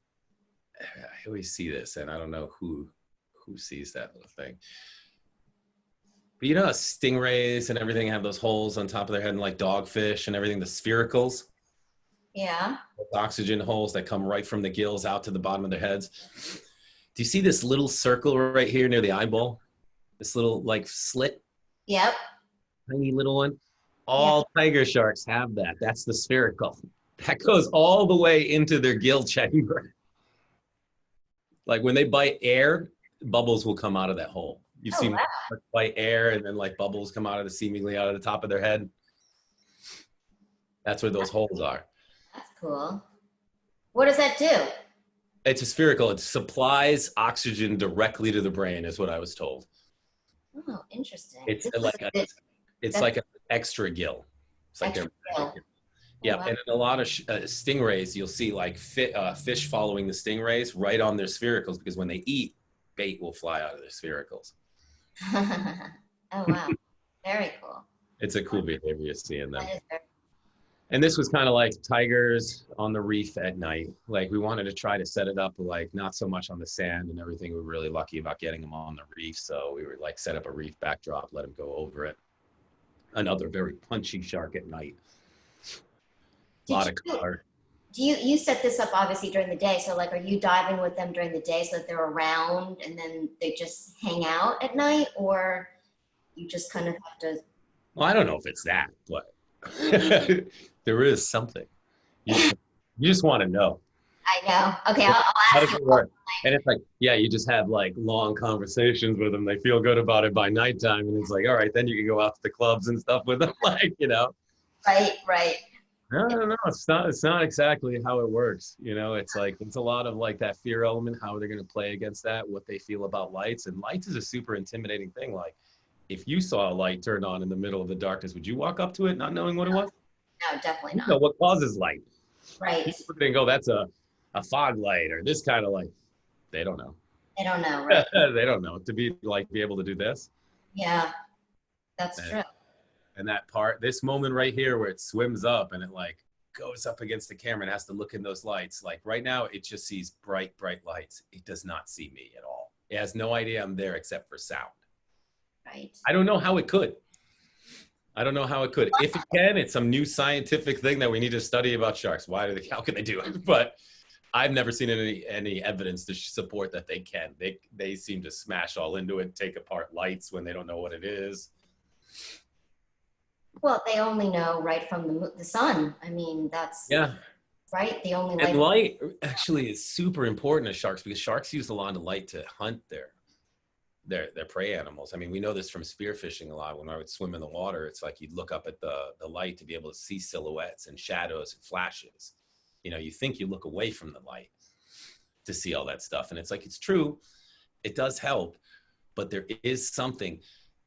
I always see this and I don't know who sees that little thing. But how stingrays and everything have those holes on top of their head, and like dogfish and everything, the spiracles, Yeah. oxygen holes that come right from the gills out to the bottom of their heads. Do you see this little circle right here near the eyeball? This little like slit, Yep. tiny little one. Yeah. All tiger sharks have that. That's the spiracle. That goes all the way into their gill chamber. Like when they bite air, bubbles will come out of that hole. You've Oh, seen wow. them bite air and then like bubbles come out of seemingly out of the top of their head. That's where those holes are. That's cool. What does that do? It's a spherical. It supplies oxygen directly to the brain, is what I was told. Oh, interesting. It's This is like a bit it's like an extra gill. It's like extra their skill. Oh, yeah. wow. And in a lot of stingrays, you'll see like fish following the stingrays right on their sphericals because when they eat, bait will fly out of their sphericals. Oh, wow. Very cool. It's a cool behavior seeing them. That is very And this was kind of like tigers on the reef at night. Like we wanted to try to set it up like not so much on the sand and everything. We were really lucky about getting them on the reef. So we were like set up a reef backdrop, let them go over it. Another very punchy shark at night. A Did lot of color. you set this up obviously during the day? So like, are you diving with them during the day so that they're around and then they just hang out at night, or you just kind of have to? Well, I don't know if it's that, but there is something. You, you just want to know. I know. Okay, I'll How ask does you. it work? And it's like, yeah, you just have like long conversations with them. They feel good about it by nighttime. And it's like, all right, then you can go out to the clubs and stuff with them. Right, right. No, it's not exactly how it works. It's like, it's a lot of like that fear element, how they're going to play against that, what they feel about lights. And lights is a super intimidating thing. Like if you saw a light turned on in the middle of the darkness, would you walk up to it not knowing what it was? No, definitely You not. know what causes light. Right. People can go, that's a fog light or this kind of light. They don't know. I don't know, right? They don't know to be able to do this. Yeah, that's And, true. and that part, this moment right here where it swims up and it like goes up against the camera and has to look in those lights. Like right now, it just sees bright, bright lights. It does not see me at all. It has no idea I'm there except for sound. Right. I don't know how it could. If it can, it's some new scientific thing that we need to study about sharks. How can they do it? But I've never seen any evidence to support that they can. They seem to smash all into it, take apart lights when they don't know what it is. Well, they only know right from the sun. I mean, that's Yeah. right. The only And light. light actually is super important to sharks because sharks use a lot of light to hunt their prey animals. I mean, we know this from spearfishing a lot. When I would swim in the water, it's like you'd look up at the light to be able to see silhouettes and shadows and flashes. You think you look away from the light to see all that stuff. And it's like, it's true. It does help, but there is something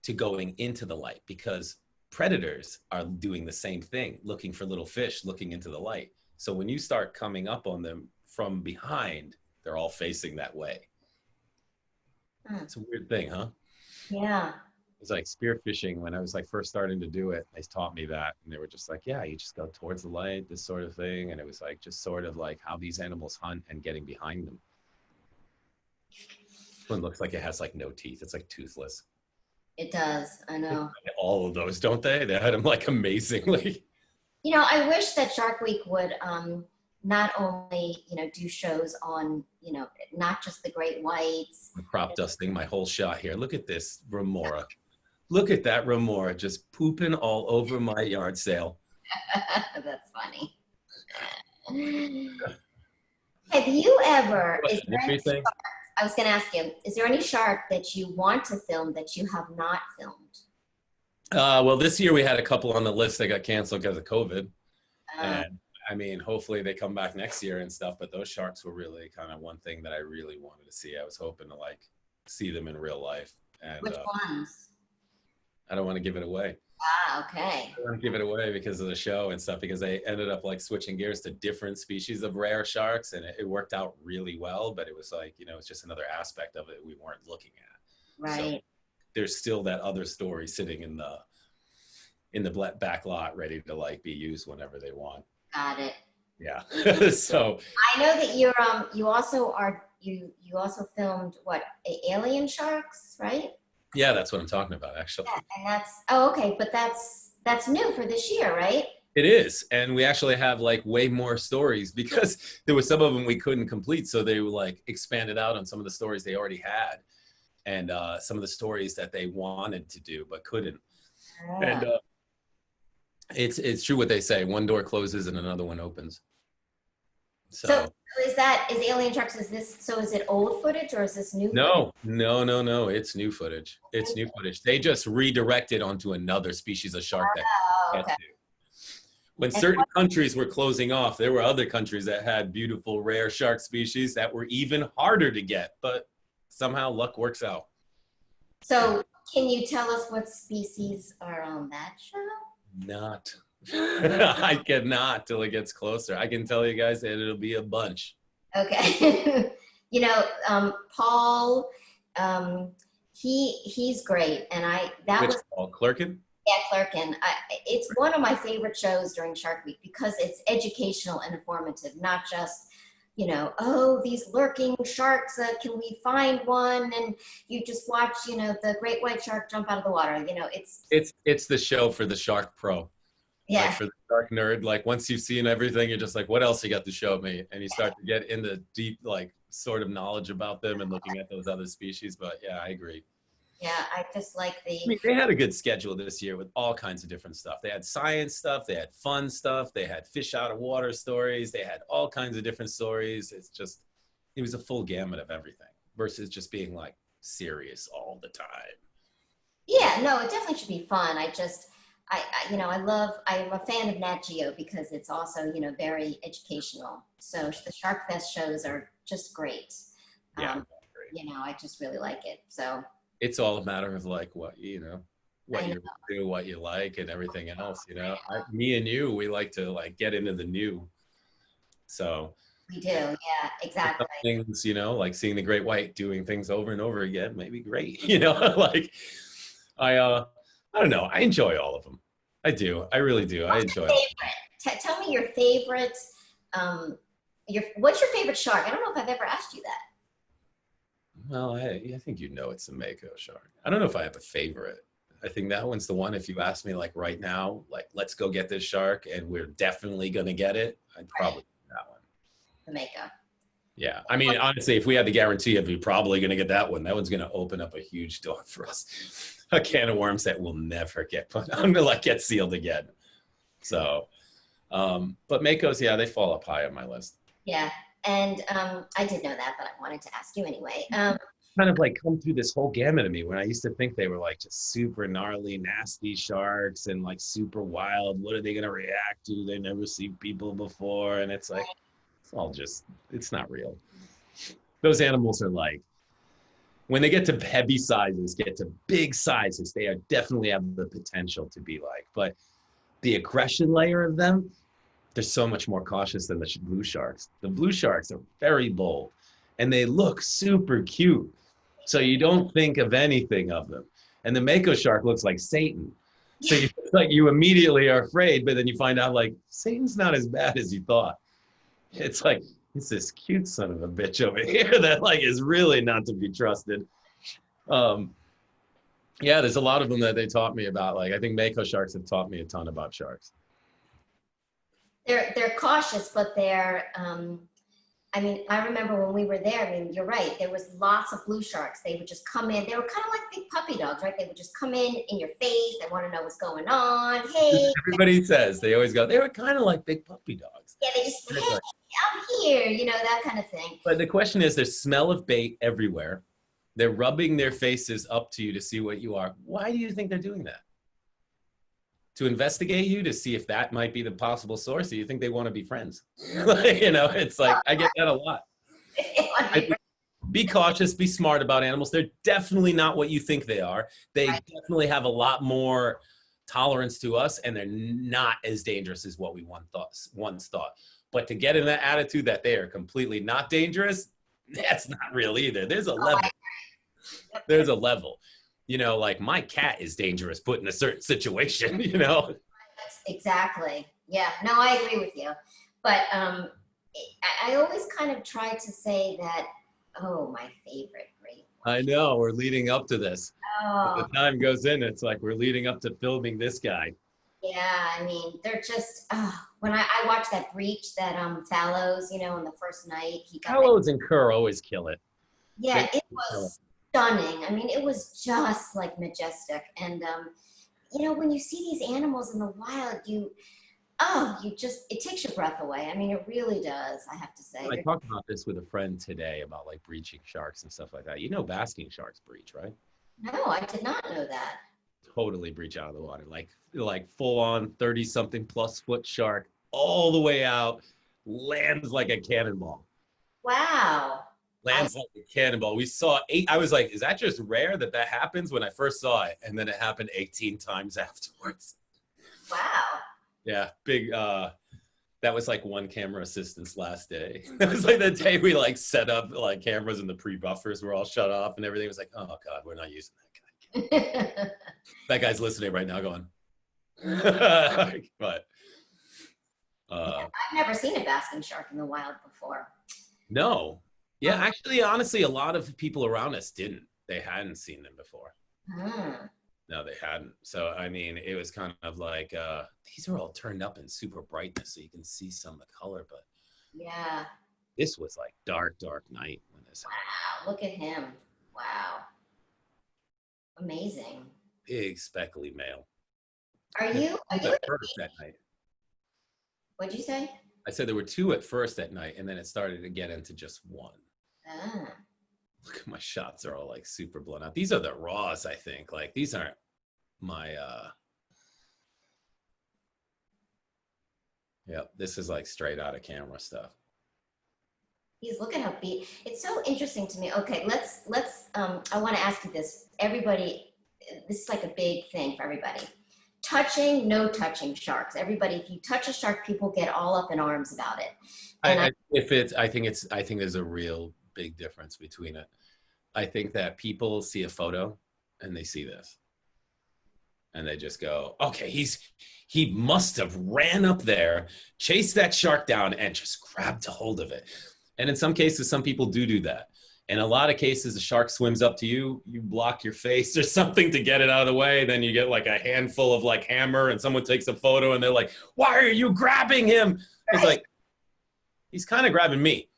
to going into the light because predators are doing the same thing, looking for little fish, looking into the light. So when you start coming up on them from behind, they're all facing that way. It's a weird thing, huh? Yeah. It's like spearfishing when I was like first starting to do it. They taught me that, and they were just like, yeah, you just go towards the light, this sort of thing. And it was like just sort of like how these animals hunt and getting behind them. One looks like it has like no teeth. It's like toothless. It does. I know. All of those, don't they? They had them like amazingly. You know, I wish that Shark Week would not only, do shows on, not just the great whites. I'm crop dusting my whole shot here. Look at this remora. Look at that remora just pooping all over my yard sale. That's funny. Have you ever, is there any, Anything? I was going to ask you, is there any shark that you want to film that you have not filmed? Well, this year we had a couple on the list that got canceled because of COVID. Uh, And I mean, hopefully they come back next year and stuff. But those sharks were really kind of one thing that I really wanted to see. I was hoping to like see them in real life. And which ones? I don't want to give it away. Ah, okay. I don't want to give it away because of the show and stuff, because they ended up like switching gears to different species of rare sharks. And it worked out really well. But it was like, it's just another aspect of it we weren't looking at. Right. So there's still that other story sitting in the back lot ready to like be used whenever they want. Got it. Yeah. So I know that you also filmed what, alien sharks, right? yeah, that's what I'm talking about actually. Yeah, and okay, but that's new for this year, right? It is. And we actually have like way more stories because there were some of them we couldn't complete. So they were like expanded out on some of the stories they already had, and some of the stories that they wanted to do but couldn't. And it's true what they say, one door closes and another one opens. So is Alien Sharks, is it old footage or is this new footage? No. It's new footage. It's new footage. They just redirected onto another species of shark that Oh, get okay. to. When certain countries were closing off, there were other countries that had beautiful rare shark species that were even harder to get, but somehow luck works out. So can you tell us what species are on that show? Not. I cannot till it gets closer. I can tell you guys that it'll be a bunch. Okay. Paul, he's great. And Which was Paul Clerkin? Yeah, Clerkin. It's one of my favorite shows during Shark Week because it's educational and informative, not just, oh, these lurking sharks, can we find one? And you just watch, the great white shark jump out of the water. It's the show for the shark pro. Yeah. Like for the shark nerd, like once you've seen everything, you're just like, what else you got to show me? And you start to get into deep, like sort of knowledge about them and looking at those other species. But yeah, I agree. Yeah, I just like I mean, they had a good schedule this year with all kinds of different stuff. They had science stuff, they had fun stuff, they had fish out of water stories, they had all kinds of different stories. It was a full gamut of everything versus just being like serious all the time. Yeah, no, it definitely should be fun. I'm a fan of Nat Geo because it's also, very educational. So the Shark Fest shows are just great. Yeah. I just really like it. So it's all a matter of like what you do, what you like, and everything else. Me and you, we like to like get into the new. So we do, yeah, exactly. Things, like seeing the great white doing things over and over again may be great. Like I don't know. I enjoy all of them. I do. I really do. I enjoy them. Tell me your favorite. What's your favorite shark? I don't know if I've ever asked you that. Well, I think it's a Mako shark. I don't know if I have a favorite. I think that one's the one. If you ask me, like right now, like let's go get this shark, and we're definitely gonna get it, I'd probably do that one. The Mako. Yeah, I mean, honestly, if we had the guarantee of we're probably gonna get that one, that one's gonna open up a huge door for us, a can of worms that will never get put on to like get sealed again. So, but Makos, yeah, they fall up high on my list. Yeah. And I did know that, but I wanted to ask you anyway. Kind of like come through this whole gamut of me when I used to think they were like just super gnarly, nasty sharks and like super wild. What are they going to react to? They never see people before. And it's like, it's not real. Those animals are like, when they get to heavy sizes, get to big sizes, they are definitely have the potential to be like, but the aggression layer of them, they're so much more cautious than the blue sharks. The blue sharks are very bold and they look super cute. So you don't think of anything of them. And the mako shark looks like Satan. So you like you immediately are afraid, but then you find out like Satan's not as bad as you thought. It's like it's this cute son of a bitch over here that like is really not to be trusted. Um, yeah, there's a lot of them that they taught me about. Like I think mako sharks have taught me a ton about sharks. They're cautious, but they're I mean, I remember when we were there, I mean, you're right, there was lots of blue sharks. They would just come in. They were kind of like big puppy dogs, right? They would just come in your face. They want to know what's going on. Hey, Everybody says they always go. They were kind of like big puppy dogs. yeah, they just, hey, I'm here, you know, that kind of thing. But the question is, there's smell of bait everywhere. They're rubbing their faces up to you to see what you are. Why do you think they're doing that? To investigate you, to see if that might be the possible source? Do you think they want to be friends? You know, it's like I get that a lot. Be cautious, be smart about animals. They're definitely not what you think they are. They definitely have a lot more tolerance to us, and they're not as dangerous as what we once thought. But to get in that attitude that they are completely not dangerous, that's not real either. There's a level. There's a level. You know, like my cat is dangerous put in a certain situation, you know? Exactly. Yeah, no, I agree with you. But I always kind of try to say that, oh, my favorite great. I know, we're leading up to this. Oh, The time goes in, it's like we're leading up to filming this guy. yeah, I mean, they're just, when I watched that breach that Fallows, you know, on the first night, he got that. Hallows and Kerr always kill it. Yeah, it was stunning. I mean, it was just like majestic. And, you know, when you see these animals in the wild, you just, it takes your breath away. I mean, it really does, I have to say. I talked about this with a friend today about like breaching sharks and stuff like that. You know, basking sharks breach, right? No, I did not know that. Totally breach out of the water, like full on 30 something plus foot shark all the way out, lands like a cannonball. Wow. Lands like a cannonball. We saw 8. I was like, is that just rare that happens when I first saw it? And then it happened 18 times afterwards. Wow. Yeah, big. That was like one camera assistant's last day. It was like the day we like set up like cameras and the pre-buffers were all shut off and everything. It was like, oh God, we're not using that guy. That guy's listening right now going, but. I've never seen a basking shark in the wild before. No. Yeah, actually, honestly, a lot of people around us didn't. They hadn't seen them before. No, they hadn't. So, I mean, it was kind of like, these are all turned up in super brightness so you can see some of the color. But yeah, this was like dark, dark night when this happened. Wow, look at him. Wow. Amazing. Big speckly male. Are you at first that night? What'd you say? I said there were 2 at first that night, and then it started to get into just 1. Look at my shots are all like super blown out. These are the raws, I think. Like these aren't my yeah, this is like straight out of camera stuff. Look at how beat. It's so interesting to me. Okay, let's I want to ask you this. Everybody, this is like a big thing for everybody. Touching, no touching sharks. Everybody, if you touch a shark, people get all up in arms about it. And I think there's a real big difference between it. I think that people see a photo and they see this and they just go, okay, he must have ran up there, chased that shark down and just grabbed a hold of it. And in some cases, some people do that. In a lot of cases, the shark swims up to you, you block your face or something to get it out of the way. Then you get like a handful of like hammer and someone takes a photo and they're like, why are you grabbing him? It's like, he's kind of grabbing me.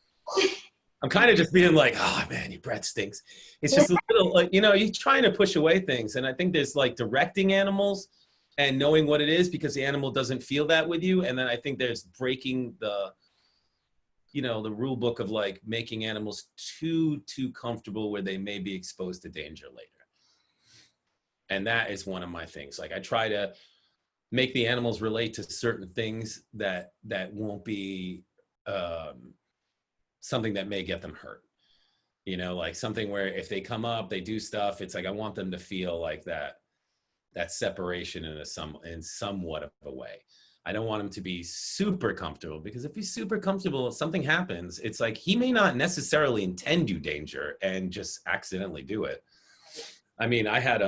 I'm kind of just being like, oh man, your breath stinks. It's just a little like, you know, you're trying to push away things. And I think there's like directing animals and knowing what it is because the animal doesn't feel that with you. And then I think there's breaking the rule book of like making animals too comfortable where they may be exposed to danger later. And that is one of my things. Like I try to make the animals relate to certain things that won't be something that may get them hurt. You know, like something where if they come up, they do stuff, it's like I want them to feel like that separation in somewhat of a way. I don't want him to be super comfortable because if he's super comfortable, if something happens, it's like he may not necessarily intend you danger and just accidentally do it. I mean, I had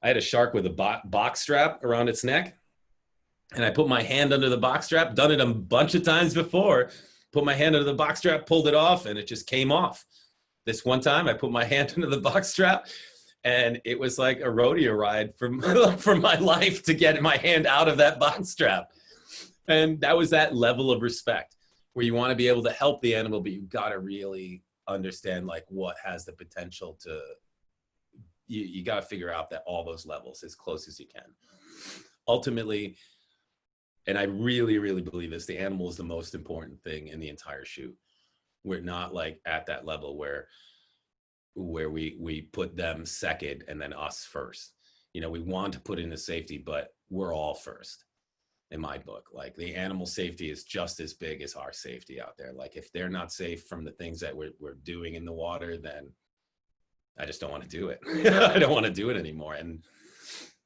I had a shark with a box strap around its neck, and I put my hand under the box strap. Done it a bunch of times before. Put my hand under the box strap, pulled it off, and it just came off. This one time, I put my hand under the box strap, and it was like a rodeo ride for for my life to get my hand out of that box strap. And that was that level of respect where you want to be able to help the animal, but you got to really understand like what has the potential to, you got to figure out that all those levels as close as you can. Ultimately, and I really, really believe this, the animal is the most important thing in the entire shoot. We're not like at that level where we put them second and then us first. You know, we want to put in the safety, but we're all first in my book. Like the animal safety is just as big as our safety out there. Like if they're not safe from the things that we're doing in the water, then I just don't want to do it. I don't want to do it anymore. And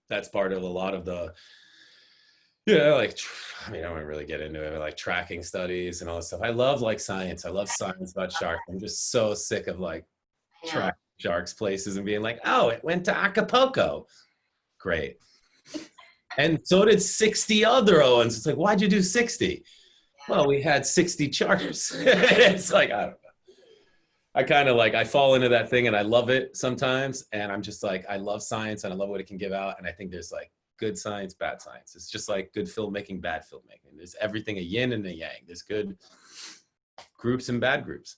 that's part of a lot of the, like, I mean, I don't really get into it, but like tracking studies and all this stuff. I love like science. I love science about sharks. I'm just so sick of like tracking sharks places and being like, oh, it went to Acapulco. Great. And so did 60 other Owens. It's like, why'd you do 60? Well, we had 60 charters. It's like, I don't know. I kind of like, I fall into that thing and I love it sometimes. And I'm just like, I love science and I love what it can give out. And I think there's like good science, bad science. It's just like good filmmaking, bad filmmaking. There's everything, a yin and a yang. There's good groups and bad groups.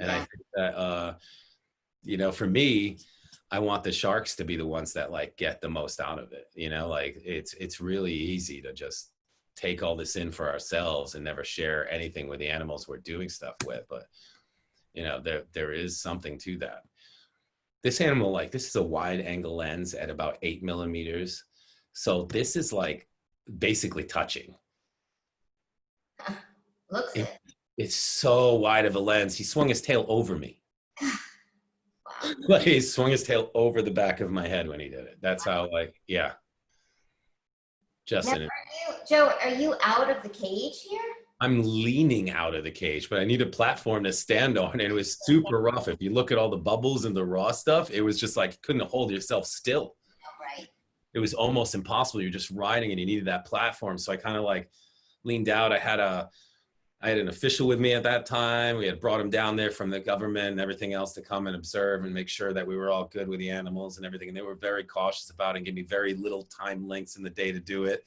And I think that, for me, I want the sharks to be the ones that like get the most out of it. Like it's really easy to just take all this in for ourselves and never share anything with the animals we're doing stuff with. But there is something to that. This animal, like this is a wide angle lens at about 8 millimeters. So this is like basically touching. Looks it. It's so wide of a lens. He swung his tail over me. Wow. Like he swung his tail over the back of my head when he did it. That's how Justin. Joe, are you out of the cage here? I'm leaning out of the cage, but I need a platform to stand on. And it was super rough. If you look at all the bubbles and the raw stuff, it was just like, you couldn't hold yourself still. Right. It was almost impossible. You're just riding and you needed that platform. So I kind of like leaned out. I had an official with me at that time. We had brought him down there from the government and everything else to come and observe and make sure that we were all good with the animals and everything. And they were very cautious about it and gave me very little time lengths in the day to do it.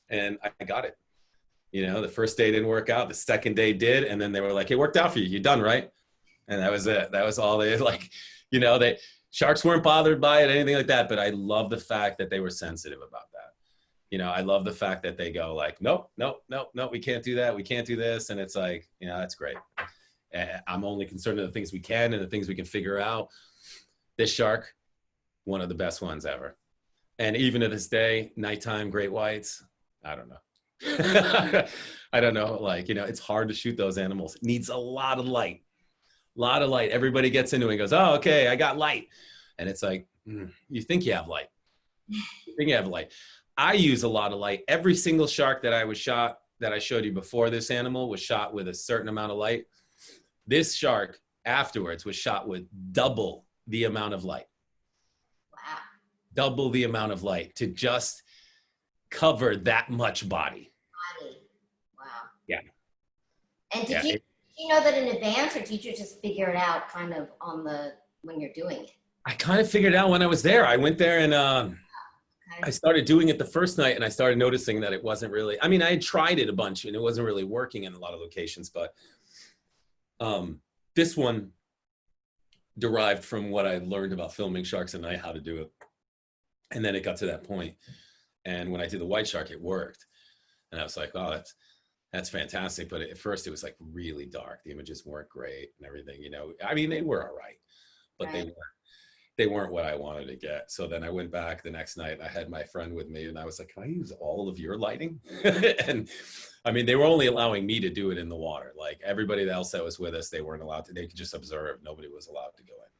And I got it. The first day didn't work out. The second day did. And then they were like, it worked out for you. You're done, right? And that was it. That was all they like, sharks weren't bothered by it, anything like that. But I love the fact that they were sensitive about that. I love the fact that they go like, nope, we can't do that. We can't do this. And it's like, that's great. I'm only concerned with the things we can and the things we can figure out. This shark, one of the best ones ever. And even to this day, nighttime great whites, I don't know. I don't know. Like, it's hard to shoot those animals. It needs a lot of light. Everybody gets into it and goes, oh, okay, I got light. And it's like, you think you have light. I use a lot of light. Every single shark that I showed you before this animal was shot with a certain amount of light. This shark afterwards was shot with double the amount of light. Wow. Double the amount of light to just cover that much body. Wow. Yeah. And did you know that in advance, or did you just figure it out kind of when you're doing it? I kind of figured it out when I was there. I went there and I started doing it the first night and I started noticing that it wasn't really, I had tried it a bunch and it wasn't really working in a lot of locations, but this one derived from what I learned about filming sharks at night, how to do it. And then it got to that point. And when I did the white shark, it worked. And I was like, oh, that's fantastic. But at first it was like really dark. The images weren't great and everything, they were all right, but they weren't what I wanted to get. So then I went back the next night. I had my friend with me and I was like, can I use all of your lighting? And they were only allowing me to do it in the water. Like everybody else that was with us, they weren't allowed to, they could just observe. Nobody was allowed to go in.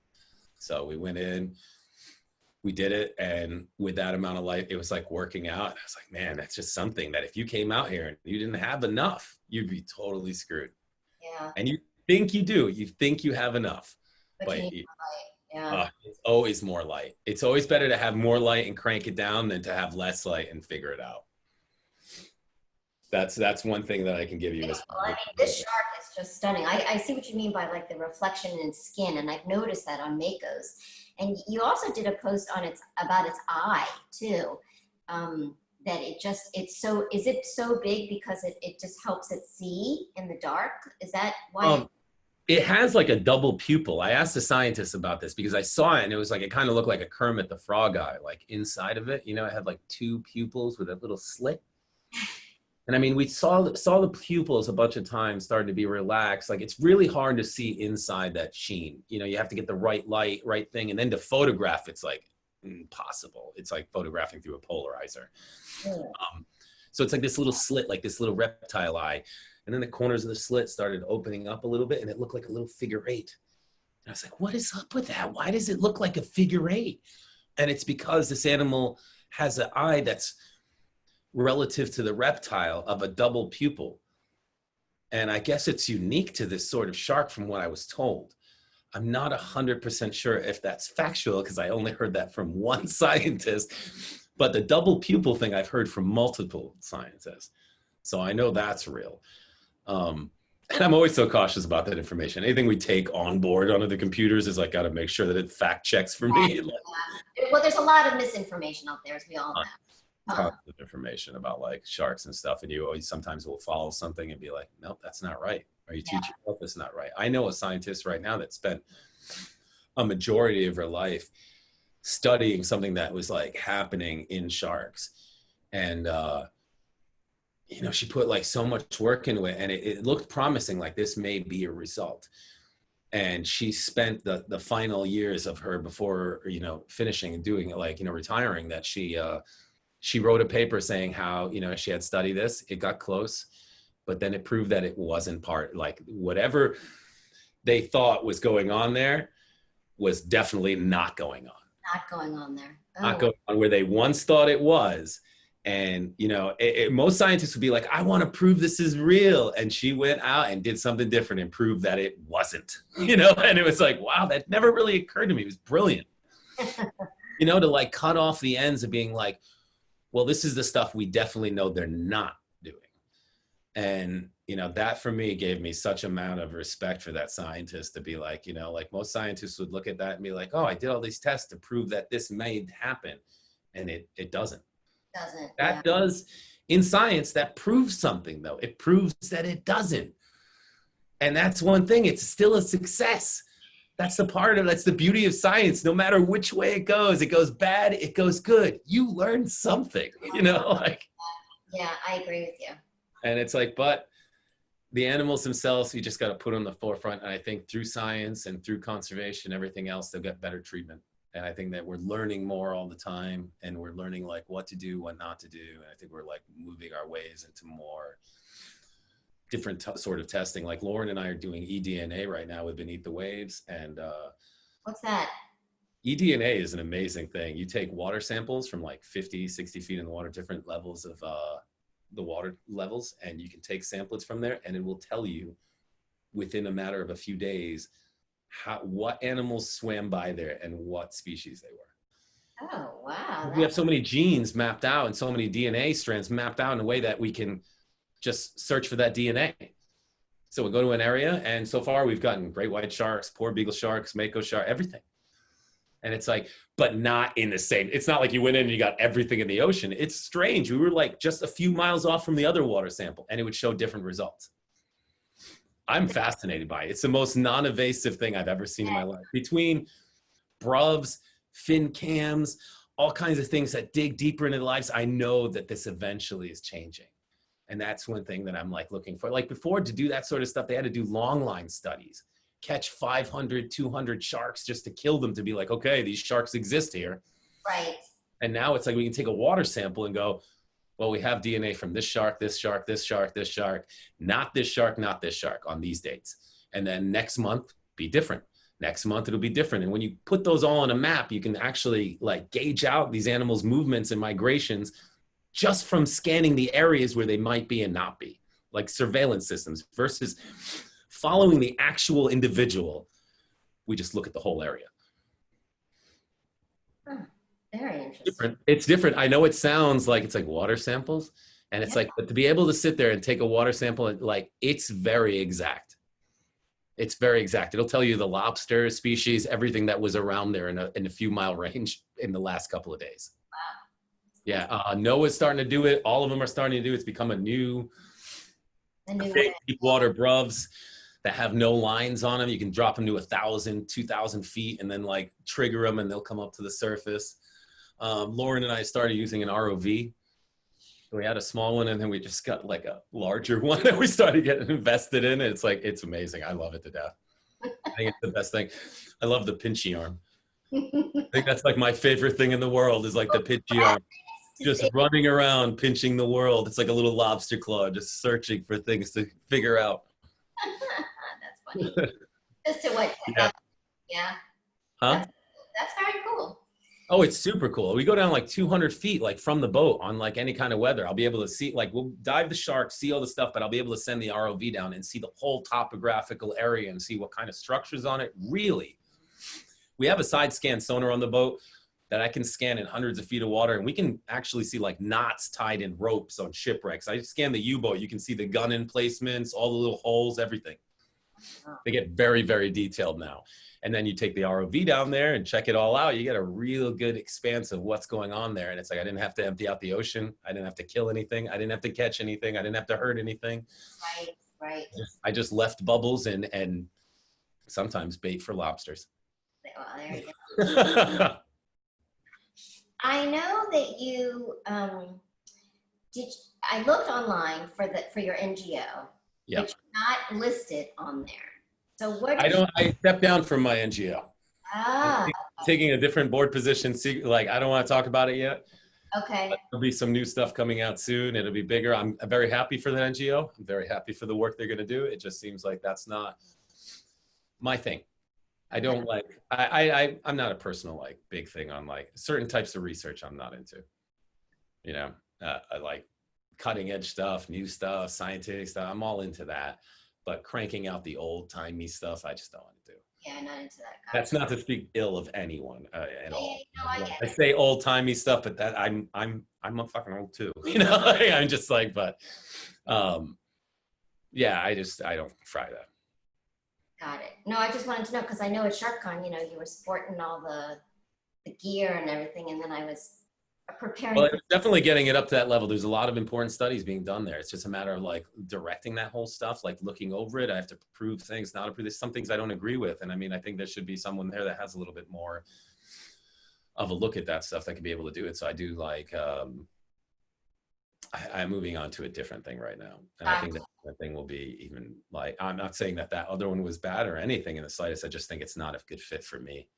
So we went in, we did it. And with that amount of light, it was like working out. And I was like, man, that's just something that if you came out here and you didn't have enough, you'd be totally screwed. Yeah. And you think you do, you think you have enough, but Yeah. It's always more light. It's always better to have more light and crank it down than to have less light and figure it out. That's one thing that I can give you as Well, I mean, this shark is just stunning. I see what you mean by like the reflection in its skin, and I've noticed that on Mako's. And you also did a post on its about its eye too. That it's so, is it so big because it just helps it see in the dark? Is that why? um, it has like a double pupil. I asked the scientists about this because I saw it and it was like it kind of looked like a Kermit the Frog eye, like inside of it. You know, it had like two pupils with a little slit. And I mean, we saw the pupils a bunch of times starting to be relaxed. Like it's really hard to see inside that sheen. You know, you have to get the right light, right thing, and then to photograph, it's like impossible. It's like photographing through a polarizer. Yeah. So it's like this little slit, like this little reptile eye, and then the corners of the slit started opening up a little bit, and it looked like a little figure eight. And I was like, what is up with that? Why does it look like a figure eight? And it's because this animal has an eye that's relative to the reptile of a double pupil. And I guess it's unique to this sort of shark from what I was told. I'm not 100% sure if that's factual because I only heard that from one scientist, but the double pupil thing I've heard from multiple scientists. So I know that's real. And I'm always so cautious about that information. Anything we take on board onto the computers is like, got to make sure that it fact checks for me. Yeah. Well, there's a lot of misinformation out there, as we all know. Tons of information about like sharks and stuff, and you always sometimes will follow something and be like, nope, that's not right, or you teach yourself it's not right. I know a scientist right now that spent a majority of her life studying something that was like happening in sharks, and you know, she put like so much work into it, and it looked promising, like this may be a result. And she spent the final years of her before, you know, finishing and doing it, like, you know, retiring, that she wrote a paper saying how, you know, she had studied this, it got close, but then it proved that it wasn't part, like whatever they thought was going on there was definitely not going on. Not going on there. Not Oh, going on where they once thought it was. And, you know, most scientists would be like, I want to prove this is real. And she went out and did something different and proved that it wasn't, you know, and it was like, wow, that never really occurred to me. It was brilliant, you know, to like cut off the ends of being like, well, this is the stuff we definitely know they're not doing. And, you know, that for me gave me such amount of respect for that scientist to be like, you know, like most scientists would look at that and be like, oh, I did all these tests to prove that this may happen. And it doesn't. doesn't. That does, in science, that proves something though. It proves that it doesn't. And that's one thing, it's still a success. That's the beauty of science. No matter which way it goes bad, it goes good. You learn something, you know, like. Yeah, I agree with you. And it's like, but the animals themselves, you just got to put on the forefront. And I think through science and through conservation, everything else, they'll get better treatment. And I think that we're learning more all the time, and we're learning like what to do, what not to do. And I think we're like moving our ways into more different sort of testing. Like Lauren and I are doing eDNA right now with Beneath the Waves. And What's that? eDNA is an amazing thing. You take water samples from like 50, 60 feet in the water, different levels of the water levels, and you can take samples from there, and it will tell you within a matter of a few days what animals swam by there and what species they were. Oh, wow. We have so many genes mapped out and so many DNA strands mapped out in a way that we can just search for that DNA. So we go to an area, and so far we've gotten great white sharks, poor beagle sharks, mako shark, everything. And it's like, but not in the same, it's not like you went in and you got everything in the ocean. It's strange. We were like just a few miles off from the other water sample, and it would show different results. I'm fascinated by it. It's the most non-invasive thing I've ever seen in my life. Between bruvs, fin cams, all kinds of things that dig deeper into their lives, I know that this eventually is changing. And that's one thing that I'm like looking for. Like before, to do that sort of stuff, they had to do long line studies, catch 500, 200 sharks just to kill them, to be like, okay, these sharks exist here. Right. And now it's like we can take a water sample and go, well, we have DNA from this shark, this shark, this shark, this shark, not this shark, not this shark on these dates. And then next month be different. Next month it'll be different. And when you put those all on a map, you can actually like gauge out these animals' movements and migrations just from scanning the areas where they might be and not be, like surveillance systems versus following the actual individual. We just look at the whole area. Huh. Very interesting. Different. It's different. I know it sounds like it's like water samples, and it's Yeah. like, but to be able to sit there and take a water sample and like, it's very exact. It's very exact. It'll tell you the lobster species, everything that was around there in a few mile range in the last couple of days. Yeah, NOAA's starting to do it. All of them are starting to do it. It's become a new The new fake way. deep water bruvs that have no lines on them. You can drop them to 1,000, 2,000 feet and then like trigger them and they'll come up to the surface. Lauren and I started using an ROV. We had a small one and then we just got like a larger one that we started getting invested in. It's like, it's amazing. I love it to death. I think it's the best thing. I love the pinchy arm. I think that's like my favorite thing in the world is like the pinchy arm. To Just see. running around pinching the world. It's like a little lobster claw, just searching for things to figure out. That's funny. Just to what? Yeah. Yeah. Huh? That's very cool. Oh, it's super cool. We go down like 200 feet, like from the boat on like any kind of weather. I'll be able to see, like, we'll dive the shark, see all the stuff, but I'll be able to send the ROV down and see the whole topographical area and see what kind of structures on it. Really, we have a side scan sonar on the boat that I can scan in hundreds of feet of water, and we can actually see like knots tied in ropes on shipwrecks. I scan the U-boat. You can see the gun emplacements, all the little holes, everything. They get very, very detailed now. And then you take the ROV down there and check it all out. You get a real good expanse of what's going on there. And it's like, I didn't have to empty out the ocean. I didn't have to kill anything. I didn't have to catch anything. I didn't have to hurt anything. Right, right. I just left bubbles and sometimes bait for lobsters. Well, there you go. I know that you did. I looked online for your NGO, Yeah. but you're not listed on there. So what? I stepped down from my NGO. Ah, Taking a different board position. See, like, I don't want to talk about it yet. okay. There'll be some new stuff coming out soon. It'll be bigger. I'm very happy for the NGO. I'm very happy for the work they're going to do. It just seems like that's not my thing. I don't like, I'm not a personal, like, big thing on like certain types of research I'm not into. You know, I like cutting edge stuff, new stuff, scientific stuff. I'm all into that. But cranking out the old timey stuff, I just don't want to do. Yeah, not into that. Gotcha. That's not to speak ill of anyone at all. No, I get I it. say old timey stuff, but that I'm a fucking old too. You know, I'm just like, but yeah, I don't try that. Got it. No, I just wanted to know because I know at SharkCon, you were sporting all the gear and everything, and then I was preparing. Well, it's definitely getting it up to that level. There's a lot of important studies being done there. It's just a matter of like directing that whole stuff, like looking over it. I have to prove things, not approve. There's some things I don't agree with, and I mean, I think there should be someone there that has a little bit more of a look at that stuff that can be able to do it. So I do like. I'm moving on to a different thing right now, and I think that thing will be even like. I'm not saying that other one was bad or anything in the slightest. I just think it's not a good fit for me.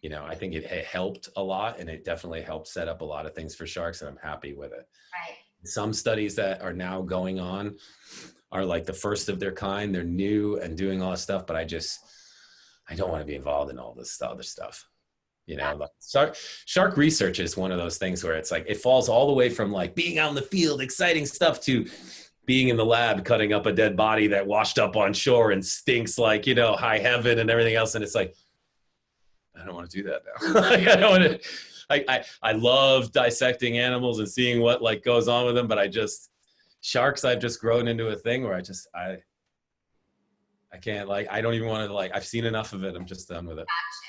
You know, I think it helped a lot, and it definitely helped set up a lot of things for sharks, and I'm happy with it. Right. Some studies that are now going on are like the first of their kind. They're new and doing all this stuff, but I don't want to be involved in all this other stuff. You know, like shark research is one of those things where it's like, it falls all the way from like being out in the field, exciting stuff, to being in the lab, cutting up a dead body that washed up on shore and stinks like, high heaven and everything else. And it's like, I don't want to do that now. Like, I don't want to, I love dissecting animals and seeing what like goes on with them, but sharks, I've just grown into a thing where I can't, like, I don't even want to, like, I've seen enough of it. I'm just done with it. Gotcha.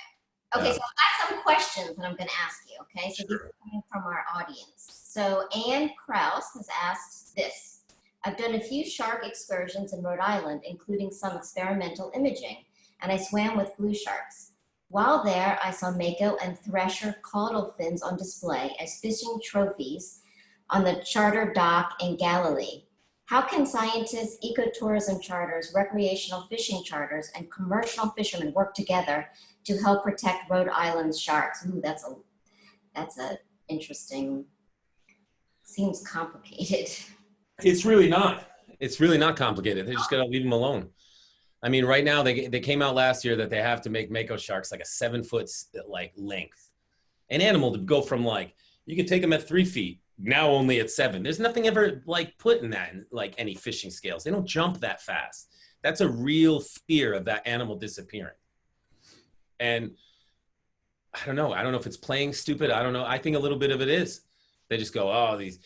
Okay, so I've got some questions that I'm going to ask you, okay? So these are coming from our audience. So Anne Krause has asked this. I've done a few shark excursions in Rhode Island, including some experimental imaging, and I swam with blue sharks. While there, I saw mako and thresher caudal fins on display as fishing trophies on the charter dock in Galilee. How can scientists, ecotourism charters, recreational fishing charters, and commercial fishermen work together to help protect Rhode Island's sharks? Ooh, that's a interesting, seems complicated. It's really not. It's really not complicated. They just got to leave them alone. I mean, right now they came out last year that they have to make mako sharks like a 7-foot like length. An animal to go from like, you could take them at 3 feet, now only at 7. There's nothing ever like put in that in like any fishing scales. They don't jump that fast. That's a real fear of that animal disappearing. And I don't know. I don't know if it's playing stupid. I don't know. I think a little bit of it is. They just go, oh, these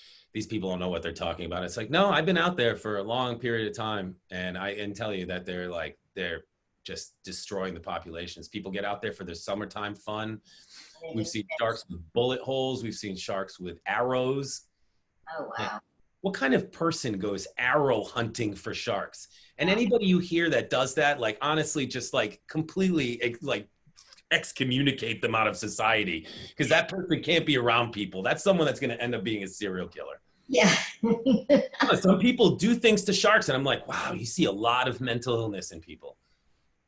people don't know what they're talking about. It's like, no, I've been out there for a long period of time, and I can tell you that they're just destroying the populations. People get out there for their summertime fun. They We've just, seen sharks with bullet holes. We've seen sharks with arrows. oh, Like, wow. what kind of person goes arrow hunting for sharks? And Yeah. anybody you hear that does that, like honestly, just like completely like excommunicate them out of society because that person can't be around people. That's someone that's going to end up being a serial killer. Yeah. Some people do things to sharks, and I'm like, wow, you see a lot of mental illness in people,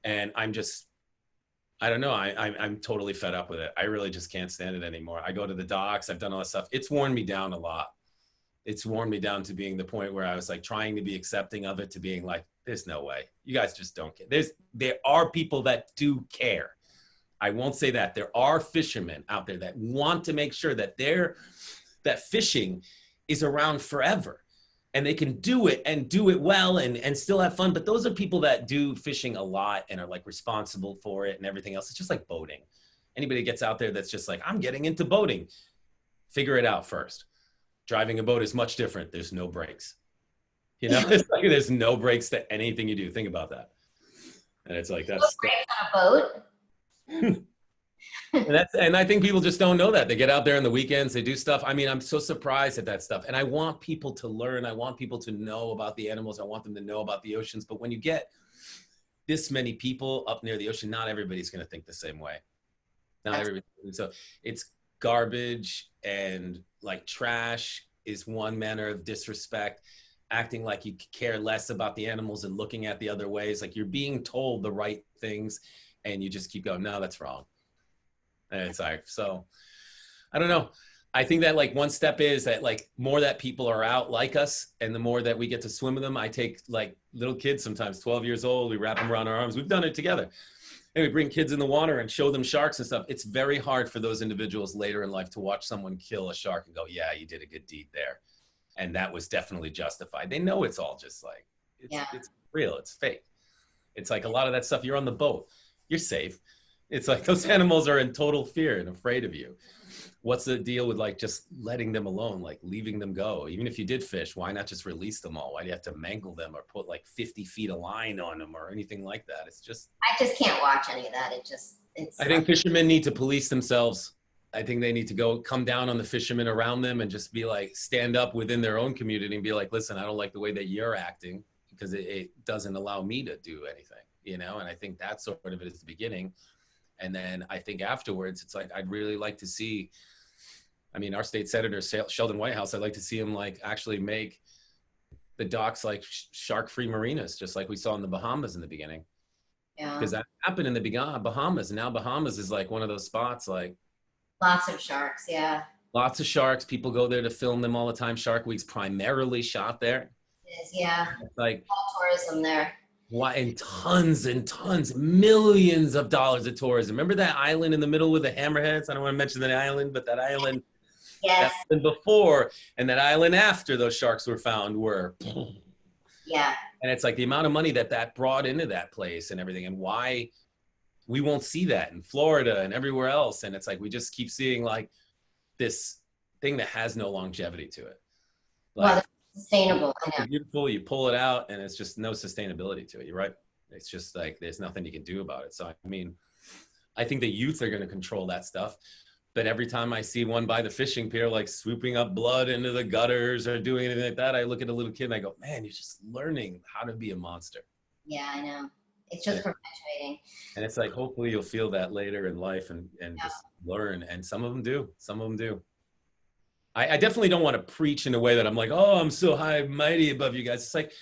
and I don't know. I'm totally fed up with it. I really just can't stand it anymore. I go to the docks. I've done all that stuff. It's worn me down a lot. It's worn me down to being the point where I was like trying to be accepting of it, to being like, there's no way. You guys just don't care. There are people that do care. I won't say that. There are fishermen out there that want to make sure that that fishing is around forever, and they can do it and do it well and still have fun. But those are people that do fishing a lot and are like responsible for it and everything else. It's just like boating. Anybody gets out there that's just like, I'm getting into boating, figure it out first. Driving a boat is much different. There's no brakes. You know, it's like there's no brakes to anything you do. Think about that. And it's like that's On a boat. and I think people just don't know that. They get out there on the weekends, they do stuff. I mean, I'm so surprised at that stuff. And I want people to learn. I want people to know about the animals. I want them to know about the oceans. But when you get this many people up near the ocean, not everybody's going to think the same way. Not everybody. So it's garbage, and like trash is one manner of disrespect. Acting like you care less about the animals and looking at the other ways. Like you're being told the right things and you just keep going, no, that's wrong. And it's like, so I don't know. I think that like one step is that like more that people are out like us, and the more that we get to swim with them. I take like little kids, sometimes 12 years old, we wrap them around our arms. We've done it together. And we bring kids in the water and show them sharks and stuff. It's very hard for those individuals later in life to watch someone kill a shark and go, yeah, you did a good deed there. And that was definitely justified. They know it's all just like, it's real, it's fake. It's like a lot of that stuff, you're on the boat, you're safe. It's like those animals are in total fear and afraid of you. What's the deal with like just letting them alone, like leaving them go? Even if you did fish, why not just release them all? Why do you have to mangle them or put like 50 feet of line on them or anything like that? It's just, I just can't watch any of that. It's I think fishermen need to police themselves. I think they need to come down on the fishermen around them and just be like, stand up within their own community and be like, listen, I don't like the way that you're acting because it doesn't allow me to do anything, you know? And I think that sort of it is the beginning. And then I think afterwards, it's like, I'd really like to see, I mean, our state senator, Sheldon Whitehouse, I'd like to see him like actually make the docks like shark-free marinas, just like we saw in the Bahamas in the beginning. yeah, Because that happened in the Bahamas. And now Bahamas is like one of those spots, like lots of sharks. Yeah, lots of sharks. People go there to film them all the time. Shark Week's primarily shot there. it is. Yeah, It's like, all tourism there. why? And tons, millions of dollars of tourism. Remember that island in the middle with the hammerheads? I don't want to mention the island, but that island, Yes. that island before and that island after those sharks were found were. Yeah. And it's like the amount of money that brought into that place and everything, and why we won't see that in Florida and everywhere else. And it's like we just keep seeing like this thing that has no longevity to it. Like, Well, it's sustainable. I know. beautiful, you pull it out and it's just no sustainability to it. You're right. It's just like there's nothing you can do about it. So I mean, I think the youth are going to control that stuff. But every time I see one by the fishing pier, like swooping up blood into the gutters or doing anything like that, I look at a little kid and I go, man, you're just learning how to be a monster. Yeah, I know. It's just perpetuating. And it's like, hopefully you'll feel that later in life and just learn. And some of them do. Some of them do. I definitely don't want to preach in a way that I'm like, oh, I'm so high and mighty above you guys. It's like,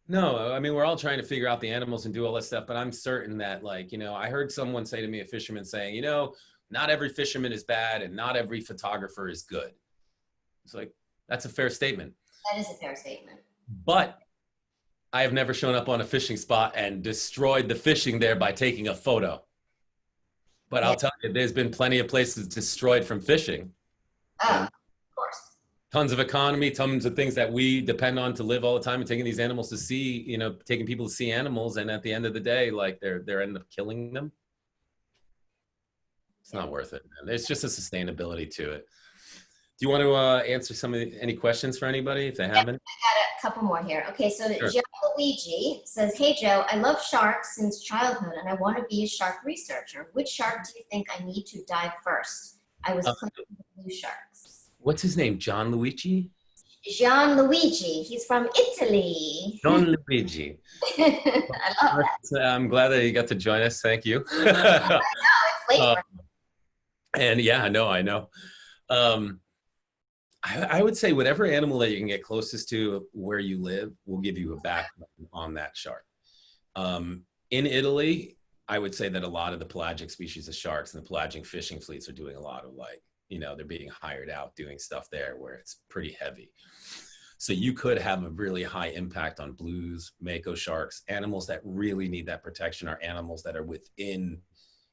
no, I mean, we're all trying to figure out the animals and do all that stuff. But I'm certain that, like, you know, I heard someone say to me, a fisherman saying, you know, not every fisherman is bad and not every photographer is good. It's like, that's a fair statement. That is a fair statement. But I have never shown up on a fishing spot and destroyed the fishing there by taking a photo. But I'll tell you, there's been plenty of places destroyed from fishing. Oh, of course. Tons of economy, tons of things that we depend on to live all the time, and taking these animals to see, you know, taking people to see animals. And at the end of the day, like they're end up killing them. It's Yeah. not worth it. Man. There's just a sustainability to it. Do you want to answer any questions for anybody if they haven't? A couple more here. Okay, so Sure. Joe Luigi says, "Hey Joe, I love sharks since childhood, and I want to be a shark researcher. Which shark do you think I need to dive first? I was Uh, planning with blue sharks." what's his name? John Luigi? Gianluigi, he's from Italy. John Luigi. I love that. I'm glad that you got to join us. Thank you. It's late uh, for and yeah, I know. Um, I would say whatever animal that you can get closest to where you live will give you a background on that shark. In Italy, I would say that a lot of the pelagic species of sharks and the pelagic fishing fleets are doing a lot of they're being hired out doing stuff there where it's pretty heavy. So you could have a really high impact on blues, mako sharks. Animals that really need that protection are animals that are within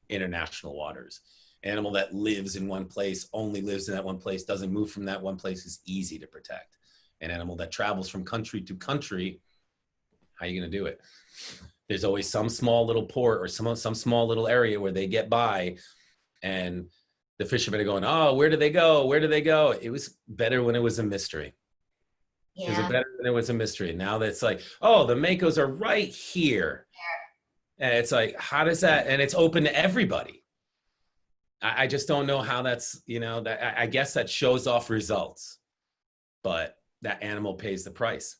international waters. Animal that lives in one place, only lives in that one place, doesn't move from that one place is easy to protect. An animal that travels from country to country, how are you going to do it? There's always some small little port or some small little area where they get by, and the fishermen are going, "Oh, where do they go? Where do they go?" It was better when it was a mystery. It was Yeah. better when it was a mystery. Now that's like, "Oh, the makos are right here," and it's like, how does that? And it's open to everybody. I just don't know how that's, that I guess that shows off results, but that animal pays the price.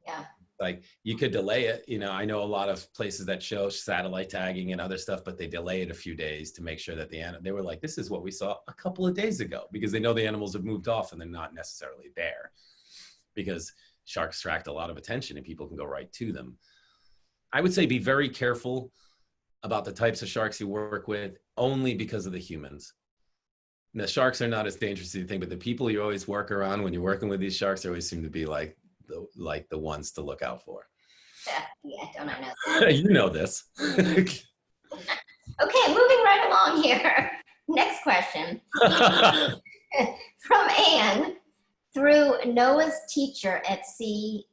Yeah. Like you could delay it. I know a lot of places that show satellite tagging and other stuff, but they delay it a few days to make sure that they were like, this is what we saw a couple of days ago, because they know the animals have moved off and they're not necessarily there, because sharks attract a lot of attention and people can go right to them. I would say be very careful about the types of sharks you work with, only because of the humans. And the sharks are not as dangerous as you think, but the people you always work around when you're working with these sharks always seem to be like the ones to look out for. Yeah, don't I know that? You know this. Okay, moving right along here. Next question. From Anne, through Noah's teacher at sea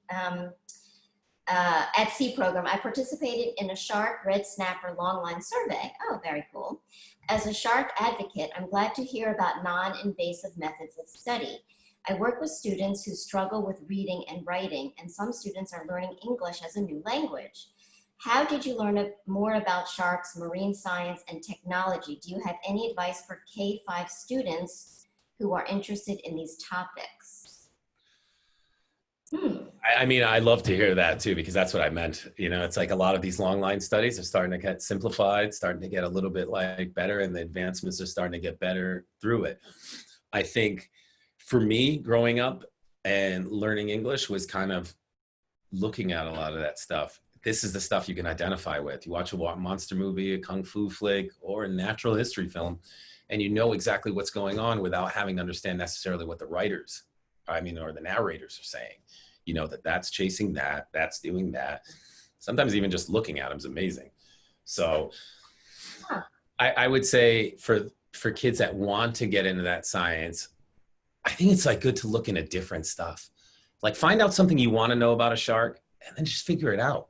program, I participated in a shark red snapper longline survey. Oh, very cool. As a shark advocate, I'm glad to hear about non-invasive methods of study. I work with students who struggle with reading and writing, and some students are learning English as a new language. How did you learn more about sharks, marine science, and technology? Do you have any advice for K-5 students who are interested in these topics? I mean, I love to hear that too, because that's what I meant. It's like a lot of these long line studies are starting to get simplified, starting to get a little bit better, and the advancements are starting to get better through it. I think for me, growing up and learning English was kind of looking at a lot of that stuff. This is the stuff you can identify with. You watch a monster movie, a kung fu flick, or a natural history film, and you know exactly what's going on without having to understand necessarily what the writers, or the narrators are saying. That's chasing that, that's doing that. Sometimes even just looking at them is amazing. So I would say for kids that want to get into that science, I think it's good to look into different stuff. Find out something you want to know about a shark and then just figure it out.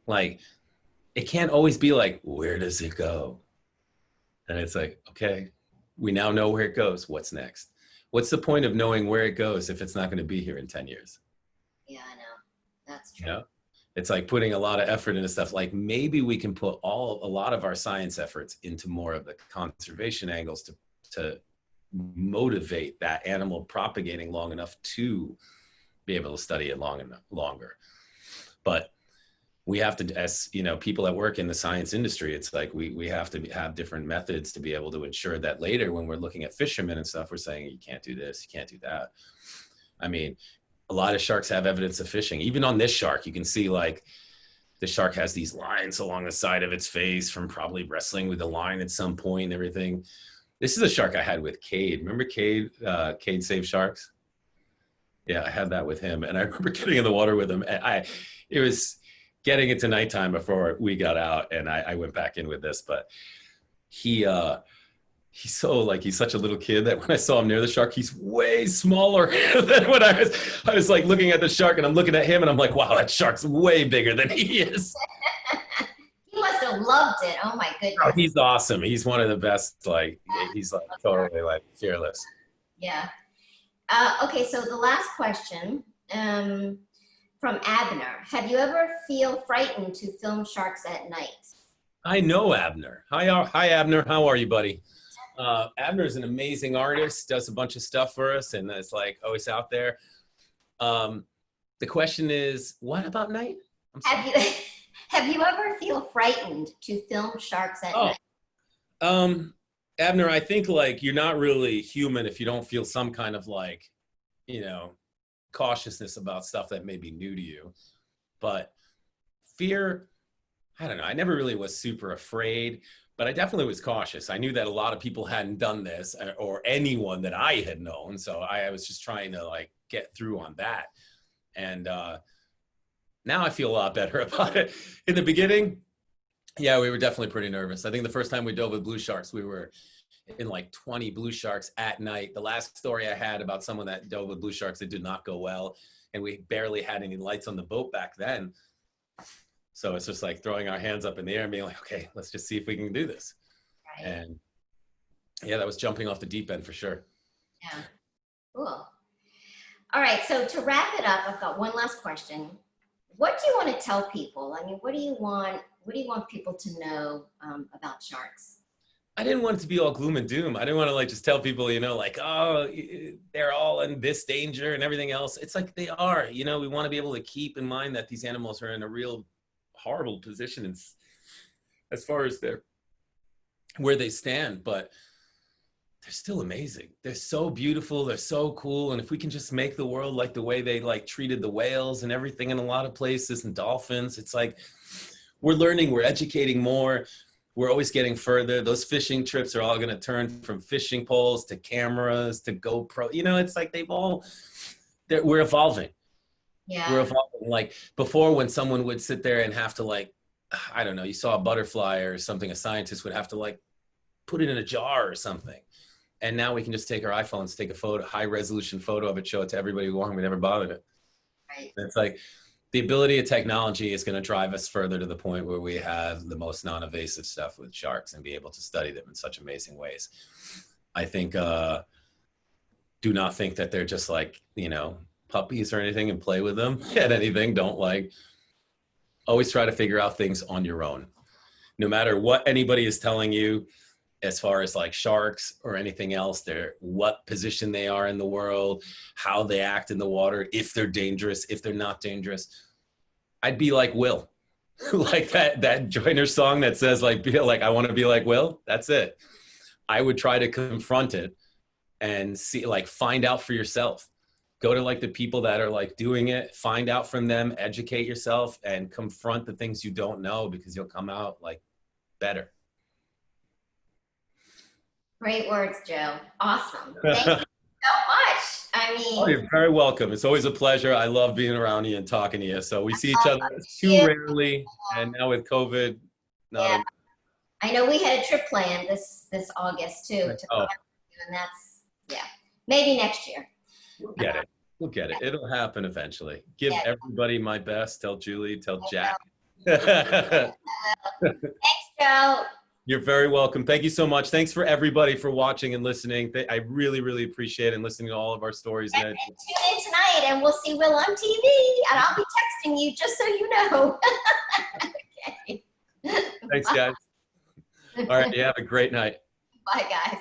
It can't always be where does it go? And it's okay, we now know where it goes. What's next? What's the point of knowing where it goes if it's not going to be here in 10 years? Yeah, I know. That's true. It's putting a lot of effort into stuff. Maybe we can put a lot of our science efforts into more of the conservation angles to motivate that animal propagating long enough to be able to study it longer. But we have to, as people that work in the science industry, it's we have to have different methods to be able to ensure that later when we're looking at fishermen and stuff, we're saying, you can't do this, you can't do that. I mean, a lot of sharks have evidence of fishing. Even on this shark, you can see the shark has these lines along the side of its face from probably wrestling with the line at some point and everything. This is a shark I had with Cade. Remember Cade? Cade Save Sharks? Yeah, I had that with him. And I remember getting in the water with him. It was getting into nighttime before we got out, and I went back in with this. But he's such a little kid that when I saw him near the shark, he's way smaller than when I was looking at the shark, and I'm looking at him and I'm like, wow, that shark's way bigger than he is. must have loved it. Oh my Oh, goodness. he's awesome. He's one of the best. Like he's like totally like fearless. Yeah. Okay, so the last question from Abner. Have you ever feel frightened to film sharks at night? I know Abner. Hi, Abner. How are you, buddy? Abner is an amazing artist. Does a bunch of stuff for us, and it's like always out there. Um, the question is, what about night? I'm sorry. Have you have you ever feel frightened to film sharks at Oh, night? um, Abner, I think like you're not really human if you don't feel some kind of like, you know, cautiousness about stuff that may be new to you. But fear, I don't know. I never really was super afraid, but I definitely was cautious. I knew that a lot of people hadn't done this or anyone that I had known. So I was just trying to like get through on that. And now I feel a lot better about it. In the beginning, yeah, we were definitely pretty nervous. I think the first time we dove with blue sharks, we were in like 20 blue sharks at night. The last story I had about someone that dove with blue sharks, it did not go well. And we barely had any lights on the boat back then. So it's just like throwing our hands up in the air and being like, okay, let's just see if we can do this. Right. And yeah, that was jumping off the deep end for sure. Yeah. Cool. All right. So to wrap it up, I've got one last question. What do you want to tell people? I mean, what do you want? What do you want people to know about sharks? I didn't want it to be all gloom and doom. I didn't want to like just tell people, you know, like, oh, they're all in this danger and everything else. It's like they are, you know, we want to be able to keep in mind that these animals are in a real horrible position as far as their where they stand, but they're still amazing. They're so beautiful. They're so cool. And if we can just make the world like the way they like treated the whales and everything in a lot of places and dolphins, it's like we're learning, we're educating more. We're always getting further. Those fishing trips are all going to turn from fishing poles to cameras to GoPro. You know, it's like we're evolving. We're Yeah. evolving. Like before, when someone would sit there and have to like, I don't know, you saw a butterfly or something, a scientist would have to like put it in a jar or something. And now we can just take our iPhones, take a photo, high resolution photo of it, show it to everybody who we never bothered it. Right. And it's like the ability of technology is going to drive us further to the point where we have the most non-invasive stuff with sharks and be able to study them in such amazing ways. I think, do not think that they're just like, you know, puppies or anything and play with them at anything. Don't like, always try to figure out things on your own. No matter what anybody is telling you, as far as like sharks or anything else, they're what position they are in the world, how they act in the water, if they're dangerous, if they're not dangerous. I'd be like Will. Like that Joyner song that says like be like I want to be like Will. That's it. I would try to confront it and see like find out for yourself. Go to like the people that are like doing it, find out from them, educate yourself and confront the things you don't know because you'll come out like better. Great words, Joe. Awesome. Thank you so much. I Oh, mean, you're very welcome. It's always a pleasure. I love being around you and talking to you. So we see each other too you. rarely, and now with COVID, not Yeah. a. I know we had a trip planned this August too to Oh, and that's yeah, maybe next year. we'll get it. We'll get it. It'll happen eventually. Give Yeah. everybody my best. Tell Julie. Tell Jack. Thanks, Joe. You're very welcome. Thank you so much. Thanks for everybody for watching and listening. I really, really appreciate it and listening to all of our stories. And tune in tonight and we'll see Will on TV and I'll be texting you just so you know. Okay. Thanks, guys. All right. You have a great night. Bye, guys.